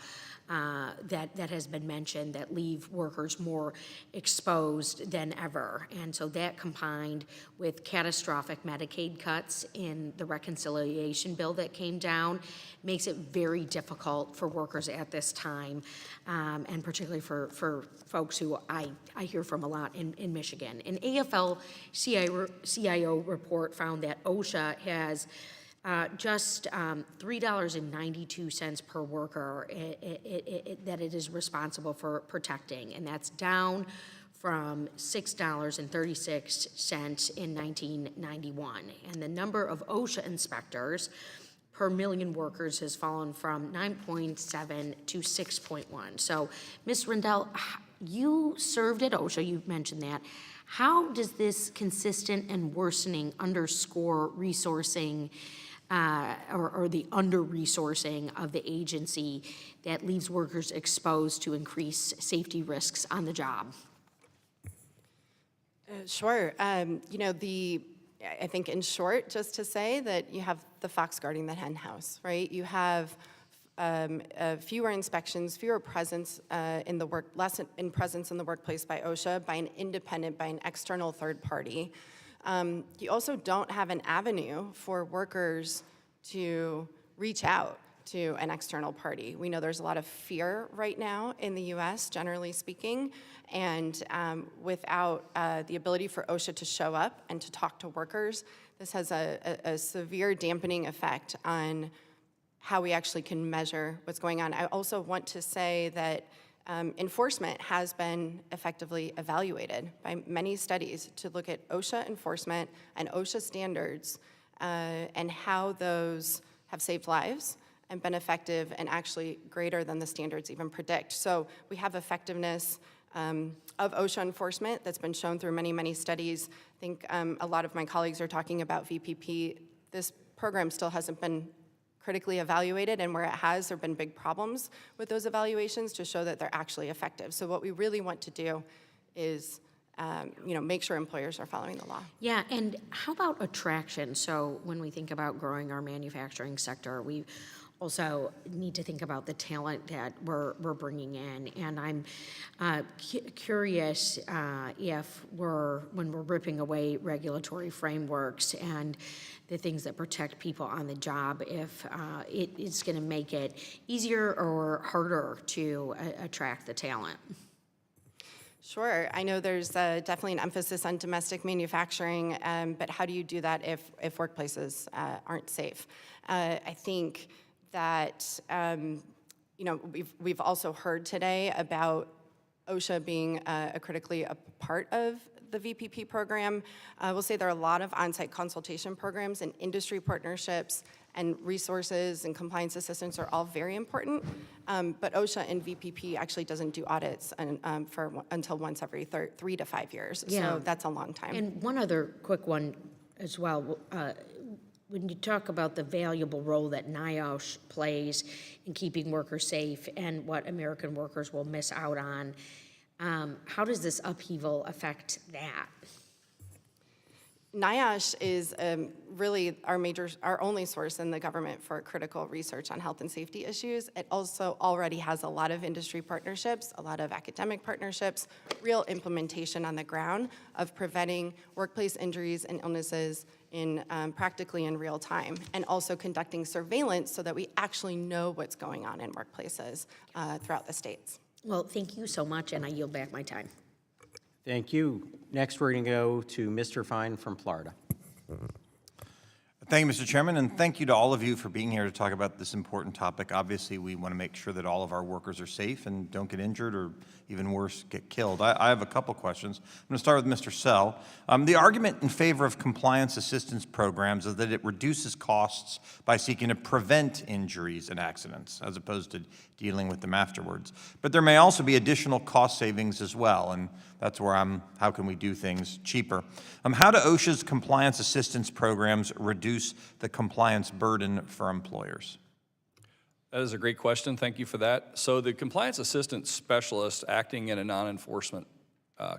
that has been mentioned that leave workers more exposed than ever. And so that combined with catastrophic Medicaid cuts in the reconciliation bill that came down makes it very difficult for workers at this time, and particularly for folks who I hear from a lot in Michigan. An AFL-CIO report found that OSHA has just $3.92 per worker that it is responsible for protecting, and that's down from $6.36 in 1991. And the number of OSHA inspectors per million workers has fallen from 9.7 to 6.1. So, Ms. Rendell, you served at OSHA, you mentioned that. How does this consistent and worsening underscore resourcing or the under-resourcing of the agency that leaves workers exposed to increased safety risks on the job? Sure. You know, I think in short, just to say that you have the fox guarding the hen house, right? You have fewer inspections, fewer presence less in presence in the workplace by OSHA, by an independent, by an external third party. You also don't have an avenue for workers to reach out to an external party. We know there's a lot of fear right now in the US, generally speaking, and without the ability for OSHA to show up and to talk to workers, this has a severe dampening effect on how we actually can measure what's going on. I also want to say that enforcement has been effectively evaluated by many studies to look at OSHA enforcement and OSHA standards and how those have saved lives and been effective and actually greater than the standards even predict. So we have effectiveness of OSHA enforcement that's been shown through many, many studies. I think a lot of my colleagues are talking about VPP. This program still hasn't been critically evaluated, and where it has, there have been big problems with those evaluations to show that they're actually effective. So what we really want to do is make sure employers are following the law. Yeah, and how about attraction? So when we think about growing our manufacturing sector, we also need to think about the talent that we're bringing in. And I'm curious if when we're ripping away regulatory frameworks and the things that protect people on the job, if it is going to make it easier or harder to attract the talent. Sure. I know there's definitely an emphasis on domestic manufacturing, but how do you do that if workplaces aren't safe? I think that we've also heard today about OSHA being critically a part of the VPP program. We'll say there are a lot of on-site consultation programs and industry partnerships, and resources and compliance assistance are all very important. But OSHA and VPP actually doesn't do audits until once every 3 to 5 years. Yeah. So that's a long time. And one other quick one as well. When you talk about the valuable role that NIOSH plays in keeping workers safe and what American workers will miss out on, how does this upheaval affect that? NIOSH is really our only source in the government for critical research on health and safety issues. It also already has a lot of industry partnerships, a lot of academic partnerships, real implementation on the ground of preventing workplace injuries and illnesses practically in real time, and also conducting surveillance so that we actually know what's going on in workplaces throughout the states. Well, thank you so much, and I yield back my time. Thank you. Next, we're going to go to Mr. Fine from Florida. Thank you, Mr. Chairman, and thank you to all of you for being here to talk about this important topic. Obviously, we want to make sure that all of our workers are safe and don't get injured or, even worse, get killed. I have a couple questions. I'm going to start with Mr. Sell. The argument in favor of compliance assistance programs is that it reduces costs by seeking to prevent injuries and accidents, as opposed to dealing with them afterwards. But there may also be additional cost savings as well, and that's where how can we do things cheaper? How do OSHA's compliance assistance programs reduce the compliance burden for employers? That is a great question. Thank you for that. So the compliance assistance specialist acting in a non-enforcement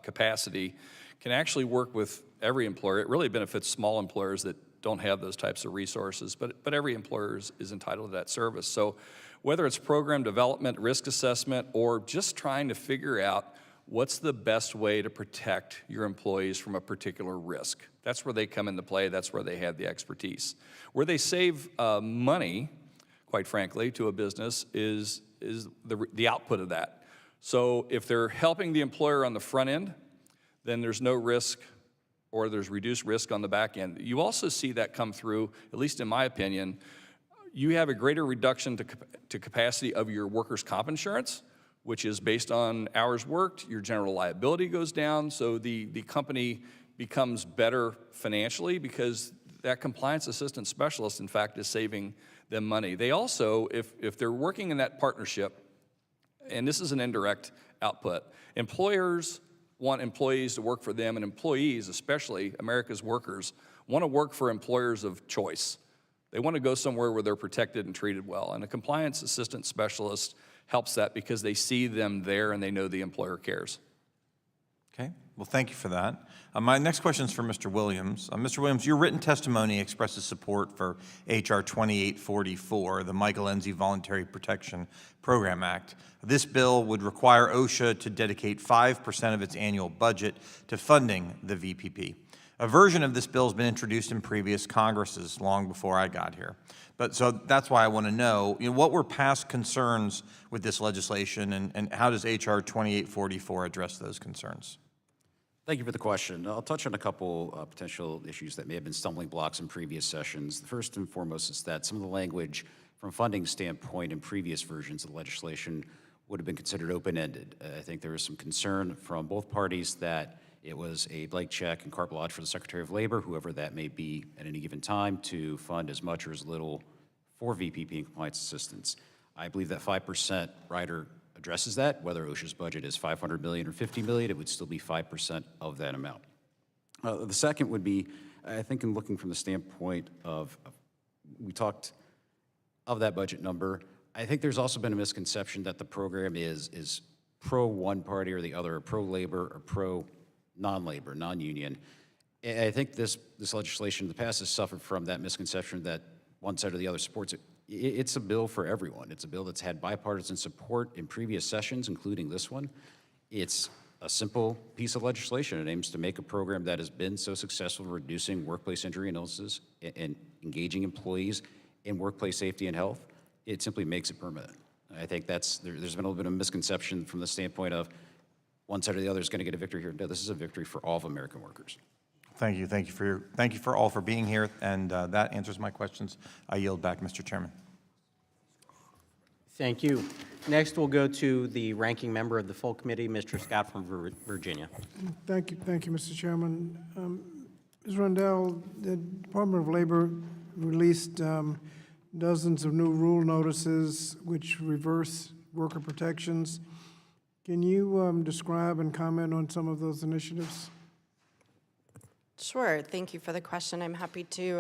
capacity can actually work with every employer. It really benefits small employers that don't have those types of resources, but every employer is entitled to that service. So whether it's program development, risk assessment, or just trying to figure out what's the best way to protect your employees from a particular risk, that's where they come into play. That's where they have the expertise. Where they save money, quite frankly, to a business is the output of that. So if they're helping the employer on the front end, then there's no risk or there's reduced risk on the back end. You also see that come through, at least in my opinion, you have a greater reduction to capacity of your workers' comp insurance, which is based on hours worked. Your general liability goes down, so the company becomes better financially because that compliance assistant specialist, in fact, is saving them money. They also, if they're working in that partnership, and this is an indirect output, employers want employees to work for them, and employees, especially America's workers, want to work for employers of choice. They want to go somewhere where they're protected and treated well, and a compliance assistant specialist helps that because they see them there and they know the employer cares. Okay, well, thank you for that. My next question is for Mr. Williams. Mr. Williams, your written testimony expresses support for H.R. 2844, the Michael Enzi Voluntary Protection Program Act. This bill would require OSHA to dedicate 5% of its annual budget to funding the VPP. A version of this bill has been introduced in previous Congresses long before I got here. But so that's why I want to know, what were past concerns with this legislation, and how does H.R. 2844 address those concerns? Thank you for the question. I'll touch on a couple potential issues that may have been stumbling blocks in previous sessions. The first and foremost is that some of the language from a funding standpoint in previous versions of the legislation would have been considered open-ended. I think there was some concern from both parties that it was a blank check and carte blanche for the Secretary of Labor, whoever that may be at any given time, to fund as much or as little for VPP and compliance assistance. I believe that 5% rider addresses that. Whether OSHA's budget is $500 million or $50 million, it would still be 5% of that amount. The second would be, I think, in looking from the standpoint of we talked of that budget number, I think there's also been a misconception that the program is pro one party or the other, or pro labor or pro non-labor, non-union. I think this legislation in the past has suffered from that misconception that one side or the other supports it. It's a bill for everyone. It's a bill that's had bipartisan support in previous sessions, including this one. It's a simple piece of legislation. It aims to make a program that has been so successful in reducing workplace injury and illnesses and engaging employees in workplace safety and health. It simply makes it permanent. I think there's been a little bit of a misconception from the standpoint of one side or the other is going to get a victory here. No, this is a victory for all of American workers. Thank you. Thank you for all for being here, and that answers my questions. I yield back, Mr. Chairman. Thank you. Next, we'll go to the ranking member of the full committee, Mr. Scott from Virginia. Thank you, Mr. Chairman. Ms. Rundell, the Department of Labor released dozens of new rule notices which reverse worker protections. Can you describe and comment on some of those initiatives? Sure, thank you for the question. I'm happy to.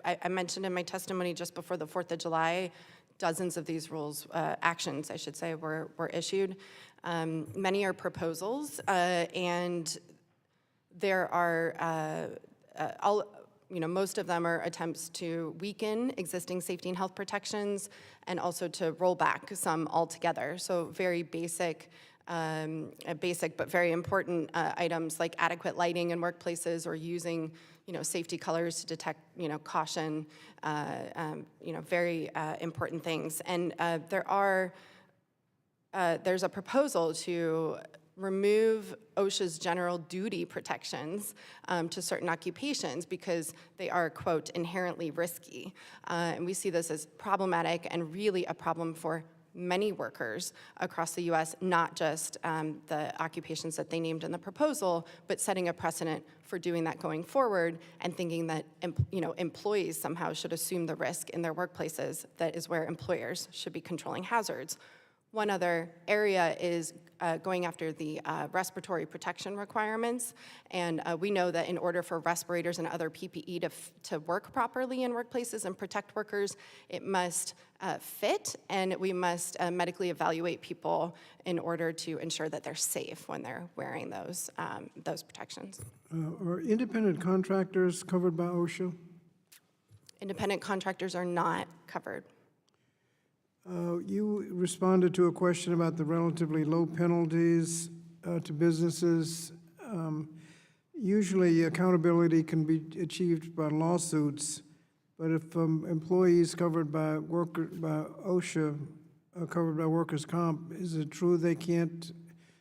I mentioned in my testimony just before the 4th of July, dozens of these rules, actions, I should say, were issued. Many are proposals, and there are, most of them are attempts to weaken existing safety and health protections and also to roll back some altogether. So very basic but very important items like adequate lighting in workplaces or using, safety colors to detect, caution, very important things. And there's a proposal to remove OSHA's general duty protections to certain occupations because they are, quote, inherently risky. And we see this as problematic and really a problem for many workers across the U.S., not just the occupations that they named in the proposal, but setting a precedent for doing that going forward and thinking that employees somehow should assume the risk in their workplaces. That is where employers should be controlling hazards. One other area is going after the respiratory protection requirements. And we know that in order for respirators and other PPE to work properly in workplaces and protect workers, it must fit, and we must medically evaluate people in order to ensure that they're safe when they're wearing those protections. Are independent contractors covered by OSHA? Independent contractors are not covered. You responded to a question about the relatively low penalties to businesses. Usually accountability can be achieved by lawsuits, but if employees covered by OSHA are covered by workers' comp, is it true they can't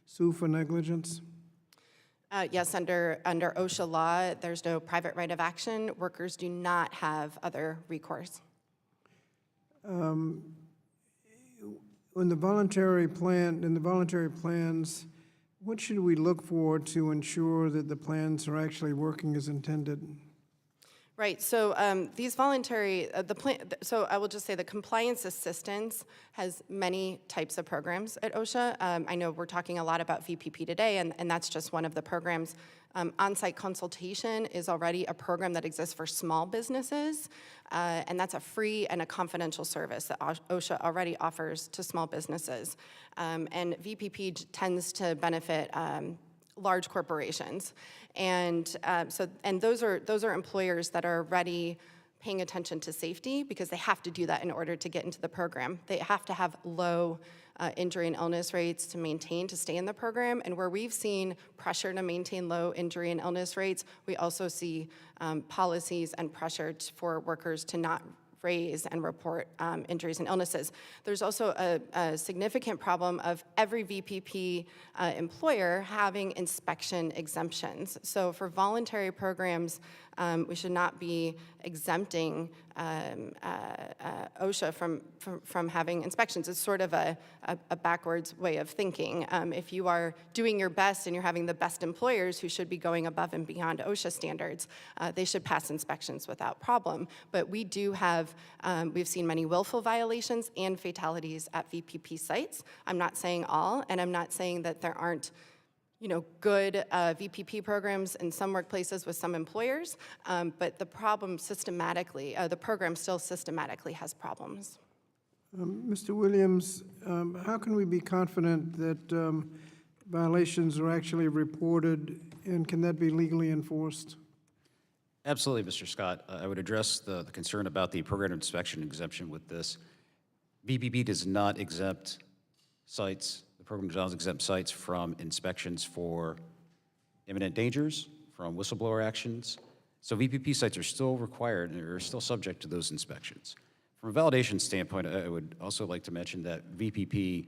sue for negligence? Yes, under OSHA law, there's no private right of action. Workers do not have other recourse. In the voluntary plans, what should we look for to ensure that the plans are actually working as intended? Right, so these voluntary, so I will just say the compliance assistance has many types of programs at OSHA. I know we're talking a lot about VPP today, and that's just one of the programs. On-site consultation is already a program that exists for small businesses, and that's a free and a confidential service that OSHA already offers to small businesses. And VPP tends to benefit large corporations, and those are employers that are already paying attention to safety because they have to do that in order to get into the program. They have to have low injury and illness rates to stay in the program, and where we've seen pressure to maintain low injury and illness rates, we also see policies and pressure for workers to not raise and report injuries and illnesses. There's also a significant problem of every VPP employer having inspection exemptions. So for voluntary programs, we should not be exempting OSHA from having inspections. It's sort of a backwards way of thinking. If you are doing your best and you're having the best employers who should be going above and beyond OSHA standards, they should pass inspections without problem. But we do have, we've seen many willful violations and fatalities at VPP sites. I'm not saying all, and I'm not saying that there aren't good VPP programs in some workplaces with some employers, but the program still systematically has problems. Mr. Williams, how can we be confident that violations are actually reported, and can that be legally enforced? Absolutely, Mr. Scott. I would address the concern about the program inspection exemption with this. VPP does not exempt sites. The program does not exempt sites from inspections for imminent dangers, from whistleblower actions. So VPP sites are still required and are still subject to those inspections. From a validation standpoint, I would also like to mention that VPP,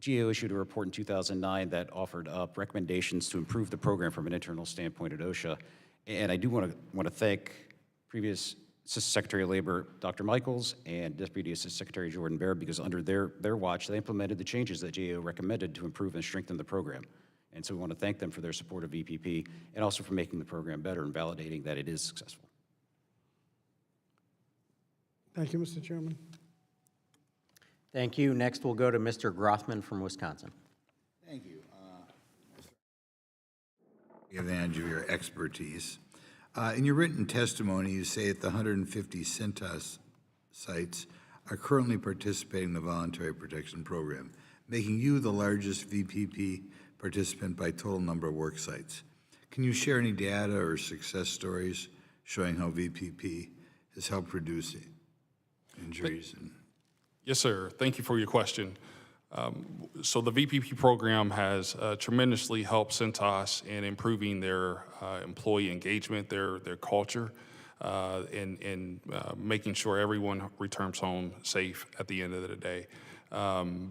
GAO issued a report in 2009 that offered up recommendations to improve the program from an internal standpoint at OSHA. And I do want to thank previous Assistant Secretary of Labor, Dr. Michaels, and Deputy Assistant Secretary Jordan Baird, because under their watch, they implemented the changes that GAO recommended to improve and strengthen the program. And so we want to thank them for their support of VPP and also for making the program better and validating that it is successful. Thank you, Mr. Chairman. Thank you. Next, we'll go to Mr. Grothman from Wisconsin. Thank you. Take advantage of your expertise. In your written testimony, you say that the 150 Cintas sites are currently participating in the Voluntary Protection Program, making you the largest VPP participant by total number of work sites. Can you share any data or success stories showing how VPP has helped reduce injuries? Yes, sir. Thank you for your question. So the VPP program has tremendously helped Cintas in improving their employee engagement, their culture, and making sure everyone returns home safe at the end of the day.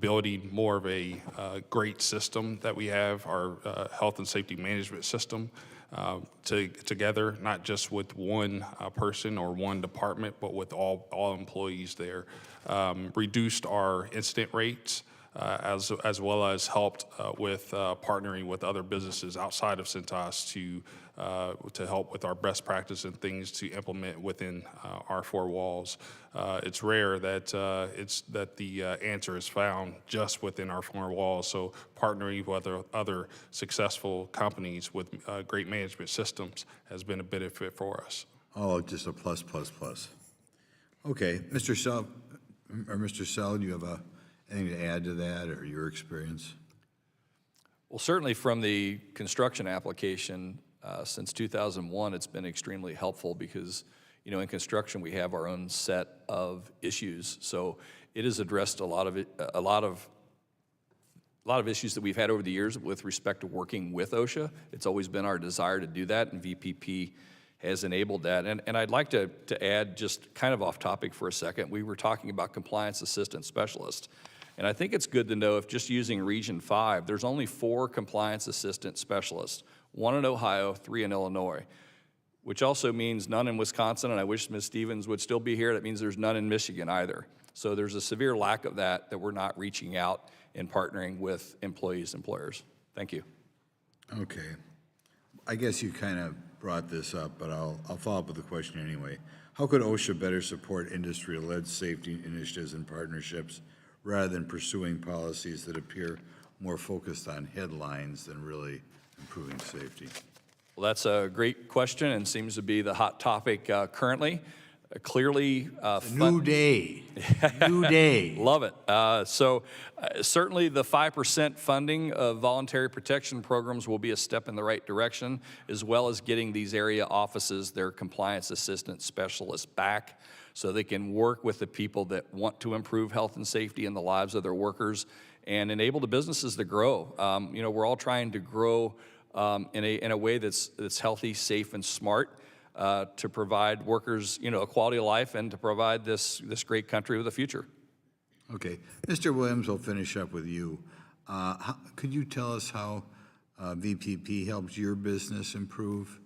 Building more of a great system that we have, our health and safety management system, together, not just with one person or one department, but with all employees there. Reduced our incident rates, as well as helped with partnering with other businesses outside of Cintas to help with our best practice and things to implement within our four walls. It's rare that the answer is found just within our four walls. So partnering with other successful companies with great management systems has been a benefit for us. Oh, just a plus, plus, plus. Okay, Mr. Sell, do you have anything to add to that or your experience? Well, certainly from the construction application, since 2001, it's been extremely helpful because, in construction we have our own set of issues. So it has addressed a lot of issues that we've had over the years with respect to working with OSHA. It's always been our desire to do that, and VPP has enabled that. And I'd like to add, just kind of off topic for a second, we were talking about compliance assistant specialists. And I think it's good to know if just using Region 5, there's only 4 compliance assistant specialists, 1 in Ohio, 3 in Illinois, which also means none in Wisconsin, and I wish Ms. Stevens would still be here. That means there's none in Michigan either. So there's a severe lack of that we're not reaching out and partnering with employees, employers. Thank you. Okay. I guess you kind of brought this up, but I'll follow up with a question anyway. How could OSHA better support industry-led safety initiatives and partnerships rather than pursuing policies that appear more focused on headlines than really improving safety? Well, that's a great question and seems to be the hot topic currently. Clearly, New day. New day. Love it. Certainly the 5% funding of voluntary protection programs will be a step in the right direction, as well as getting these area offices, their compliance assistant specialists back so they can work with the people that want to improve health and safety in the lives of their workers and enable the businesses to grow. We're all trying to grow in a way that's healthy, safe, and smart. To provide workers, a quality of life and to provide this great country with a future. Okay. Mr. Williams, we'll finish up with you. Could you tell us how VPP helps your business improve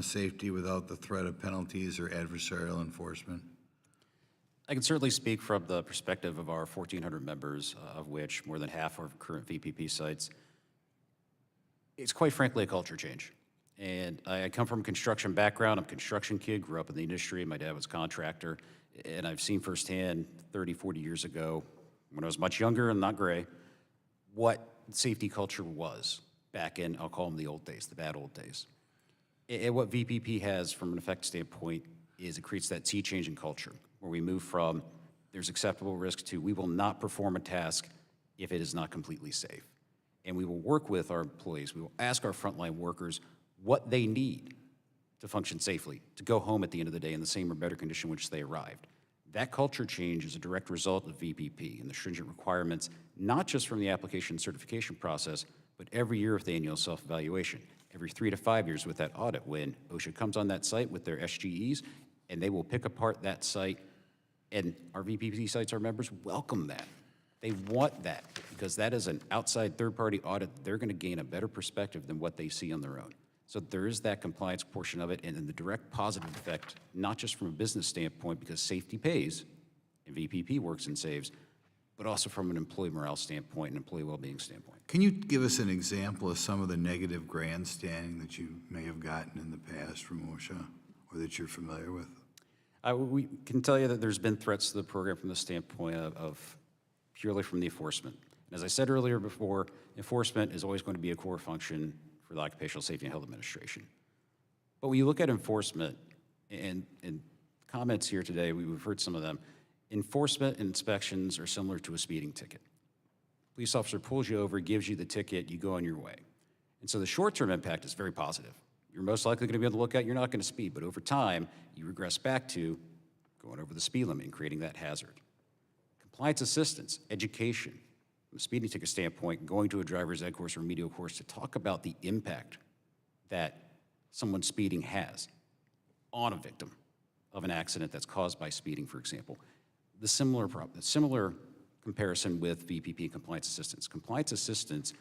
safety without the threat of penalties or adversarial enforcement? I can certainly speak from the perspective of our 1,400 members, of which more than half are current VPP sites. It's quite frankly a culture change. And I come from a construction background. I'm a construction kid, grew up in the industry. My dad was a contractor. And I've seen firsthand 30, 40 years ago, when I was much younger and not gray, what safety culture was back in, I'll call them the old days, the bad old days. And what VPP has from an effect standpoint is it creates that sea change in culture, where we move from there's acceptable risk to we will not perform a task if it is not completely safe. And we will work with our employees. We will ask our frontline workers what they need to function safely, to go home at the end of the day in the same or better condition in which they arrived. That culture change is a direct result of VPP and the stringent requirements, not just from the application certification process, but every year with the annual self-evaluation, every 3 to 5 years with that audit when OSHA comes on that site with their SGEs and they will pick apart that site, and our VPP sites, our members welcome that. They want that because that is an outside third-party audit. They're going to gain a better perspective than what they see on their own. So there is that compliance portion of it, and then the direct positive effect, not just from a business standpoint, because safety pays, and VPP works and saves, but also from an employee morale standpoint and employee well-being standpoint. Can you give us an example of some of the negative grandstanding that you may have gotten in the past from OSHA, or that you're familiar with? We can tell you that there's been threats to the program from the standpoint of purely from the enforcement. And as I said earlier before, enforcement is always going to be a core function for the Occupational Safety and Health Administration. But when you look at enforcement, and comments here today, we've heard some of them, enforcement and inspections are similar to a speeding ticket. Police officer pulls you over, gives you the ticket, you go on your way. And so the short-term impact is very positive. You're most likely going to be able to look at, you're not going to speed, but over time, you regress back to going over the speed limit and creating that hazard. Compliance assistance, education, from a speeding ticket standpoint, going to a driver's ed course or remedial course to talk about the impact that someone speeding has on a victim of an accident that's caused by speeding, for example. The similar comparison with VPP compliance assistance. Compliance assistance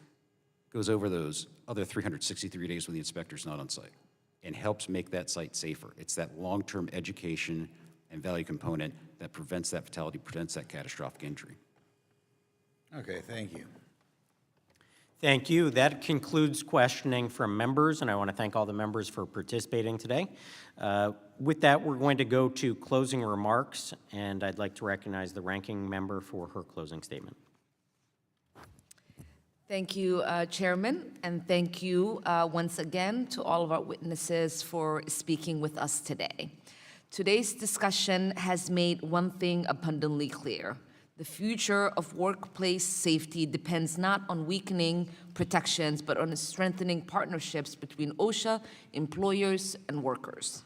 goes over those other 363 days when the inspector's not on site and helps make that site safer. It's that long-term education and value component that prevents that fatality, prevents that catastrophic injury. Okay, thank you. Thank you. That concludes questioning from members, and I want to thank all the members for participating today. With that, we're going to go to closing remarks, and I'd like to recognize the ranking member for her closing statement. Thank you, Chairman, and thank you once again to all of our witnesses for speaking with us today. Today's discussion has made one thing abundantly clear. The future of workplace safety depends not on weakening protections, but on strengthening partnerships between OSHA, employers, and workers.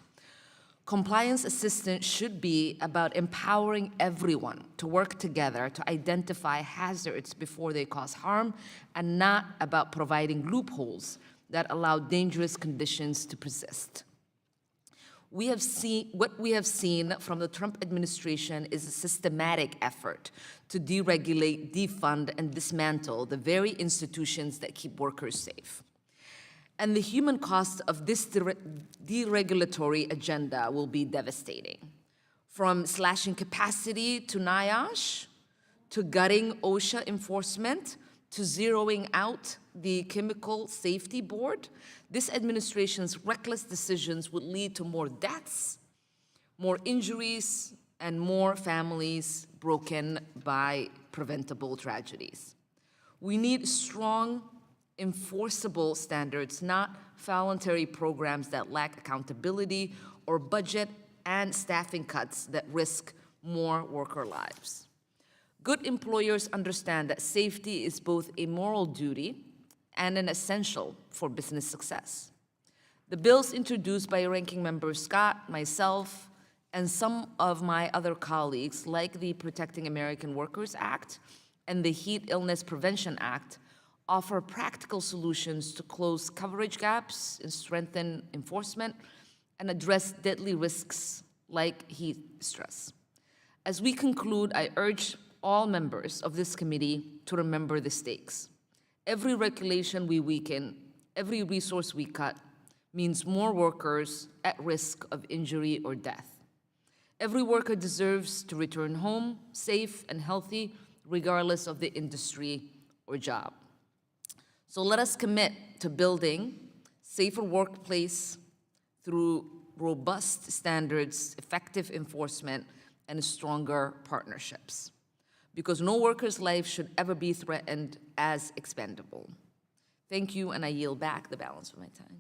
Compliance assistance should be about empowering everyone to work together to identify hazards before they cause harm, and not about providing loopholes that allow dangerous conditions to persist. What we have seen from the Trump administration is a systematic effort to deregulate, defund, and dismantle the very institutions that keep workers safe. And the human cost of this deregulatory agenda will be devastating. From slashing capacity to NIOSH, to gutting OSHA enforcement, to zeroing out the Chemical Safety Board, this administration's reckless decisions would lead to more deaths, more injuries, and more families broken by preventable tragedies. We need strong, enforceable standards, not voluntary programs that lack accountability or budget and staffing cuts that risk more worker lives. Good employers understand that safety is both a moral duty and an essential for business success. The bills introduced by Ranking Member Scott, myself, and some of my other colleagues, like the Protecting American Workers Act and the Heat Illness Prevention Act, offer practical solutions to close coverage gaps and strengthen enforcement and address deadly risks like heat stress. As we conclude, I urge all members of this committee to remember the stakes. Every regulation we weaken, every resource we cut, means more workers at risk of injury or death. Every worker deserves to return home safe and healthy, regardless of the industry or job. So let us commit to building safer workplace through robust standards, effective enforcement, and stronger partnerships. Because no worker's life should ever be threatened as expendable. Thank you, and I yield back the balance of my time.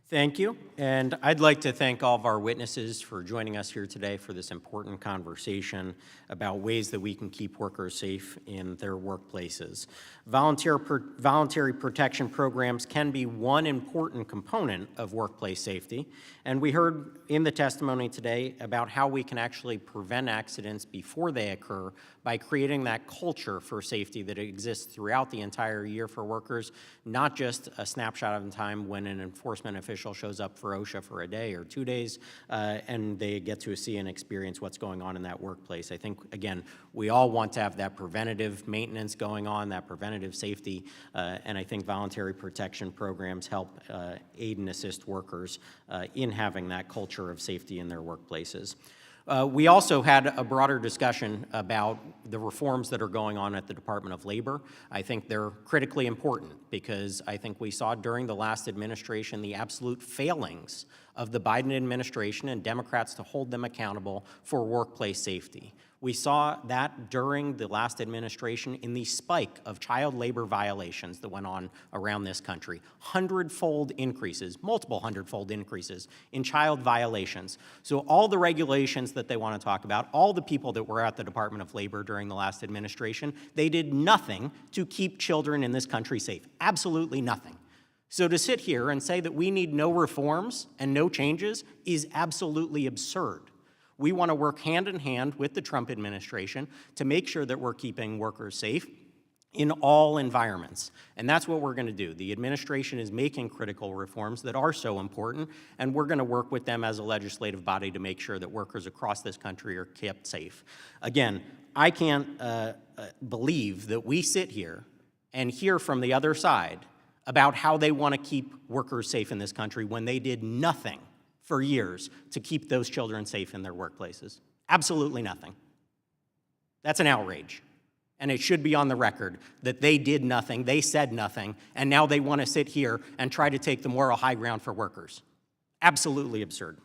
Thank you, and I'd like to thank all of our witnesses for joining us here today for this important conversation about ways that we can keep workers safe in their workplaces. Voluntary protection programs can be one important component of workplace safety, and we heard in the testimony today about how we can actually prevent accidents before they occur by creating that culture for safety that exists throughout the entire year for workers, not just a snapshot in time when an enforcement official shows up for OSHA for a day or 2 days and they get to see and experience what's going on in that workplace. I think, again, we all want to have that preventative maintenance going on, that preventative safety, and I think voluntary protection programs help aid and assist workers in having that culture of safety in their workplaces. We also had a broader discussion about the reforms that are going on at the Department of Labor. I think they're critically important because I think we saw during the last administration the absolute failings of the Biden administration and Democrats to hold them accountable for workplace safety. We saw that during the last administration in the spike of child labor violations that went on around this country. Hundredfold increases, multiple hundredfold increases in child violations. So all the regulations that they want to talk about, all the people that were at the Department of Labor during the last administration, they did nothing to keep children in this country safe. Absolutely nothing. So to sit here and say that we need no reforms and no changes is absolutely absurd. We want to work hand in hand with the Trump administration to make sure that we're keeping workers safe in all environments. And that's what we're going to do. The administration is making critical reforms that are so important, and we're going to work with them as a legislative body to make sure that workers across this country are kept safe. Again, I can't believe that we sit here and hear from the other side about how they want to keep workers safe in this country when they did nothing for years to keep those children safe in their workplaces. Absolutely nothing. That's an outrage. And it should be on the record that they did nothing, they said nothing, and now they want to sit here and try to take the moral high ground for workers. Absolutely absurd.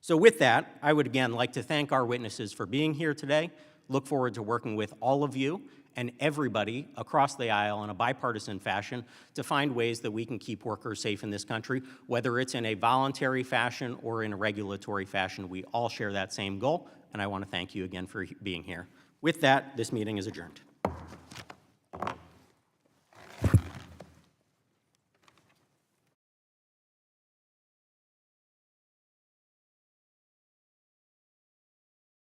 So with that, I would again like to thank our witnesses for being here today. Look forward to working with all of you and everybody across the aisle in a bipartisan fashion to find ways that we can keep workers safe in this country, whether it's in a voluntary fashion or in a regulatory fashion. We all share that same goal, and I want to thank you again for being here. With that, this meeting is adjourned.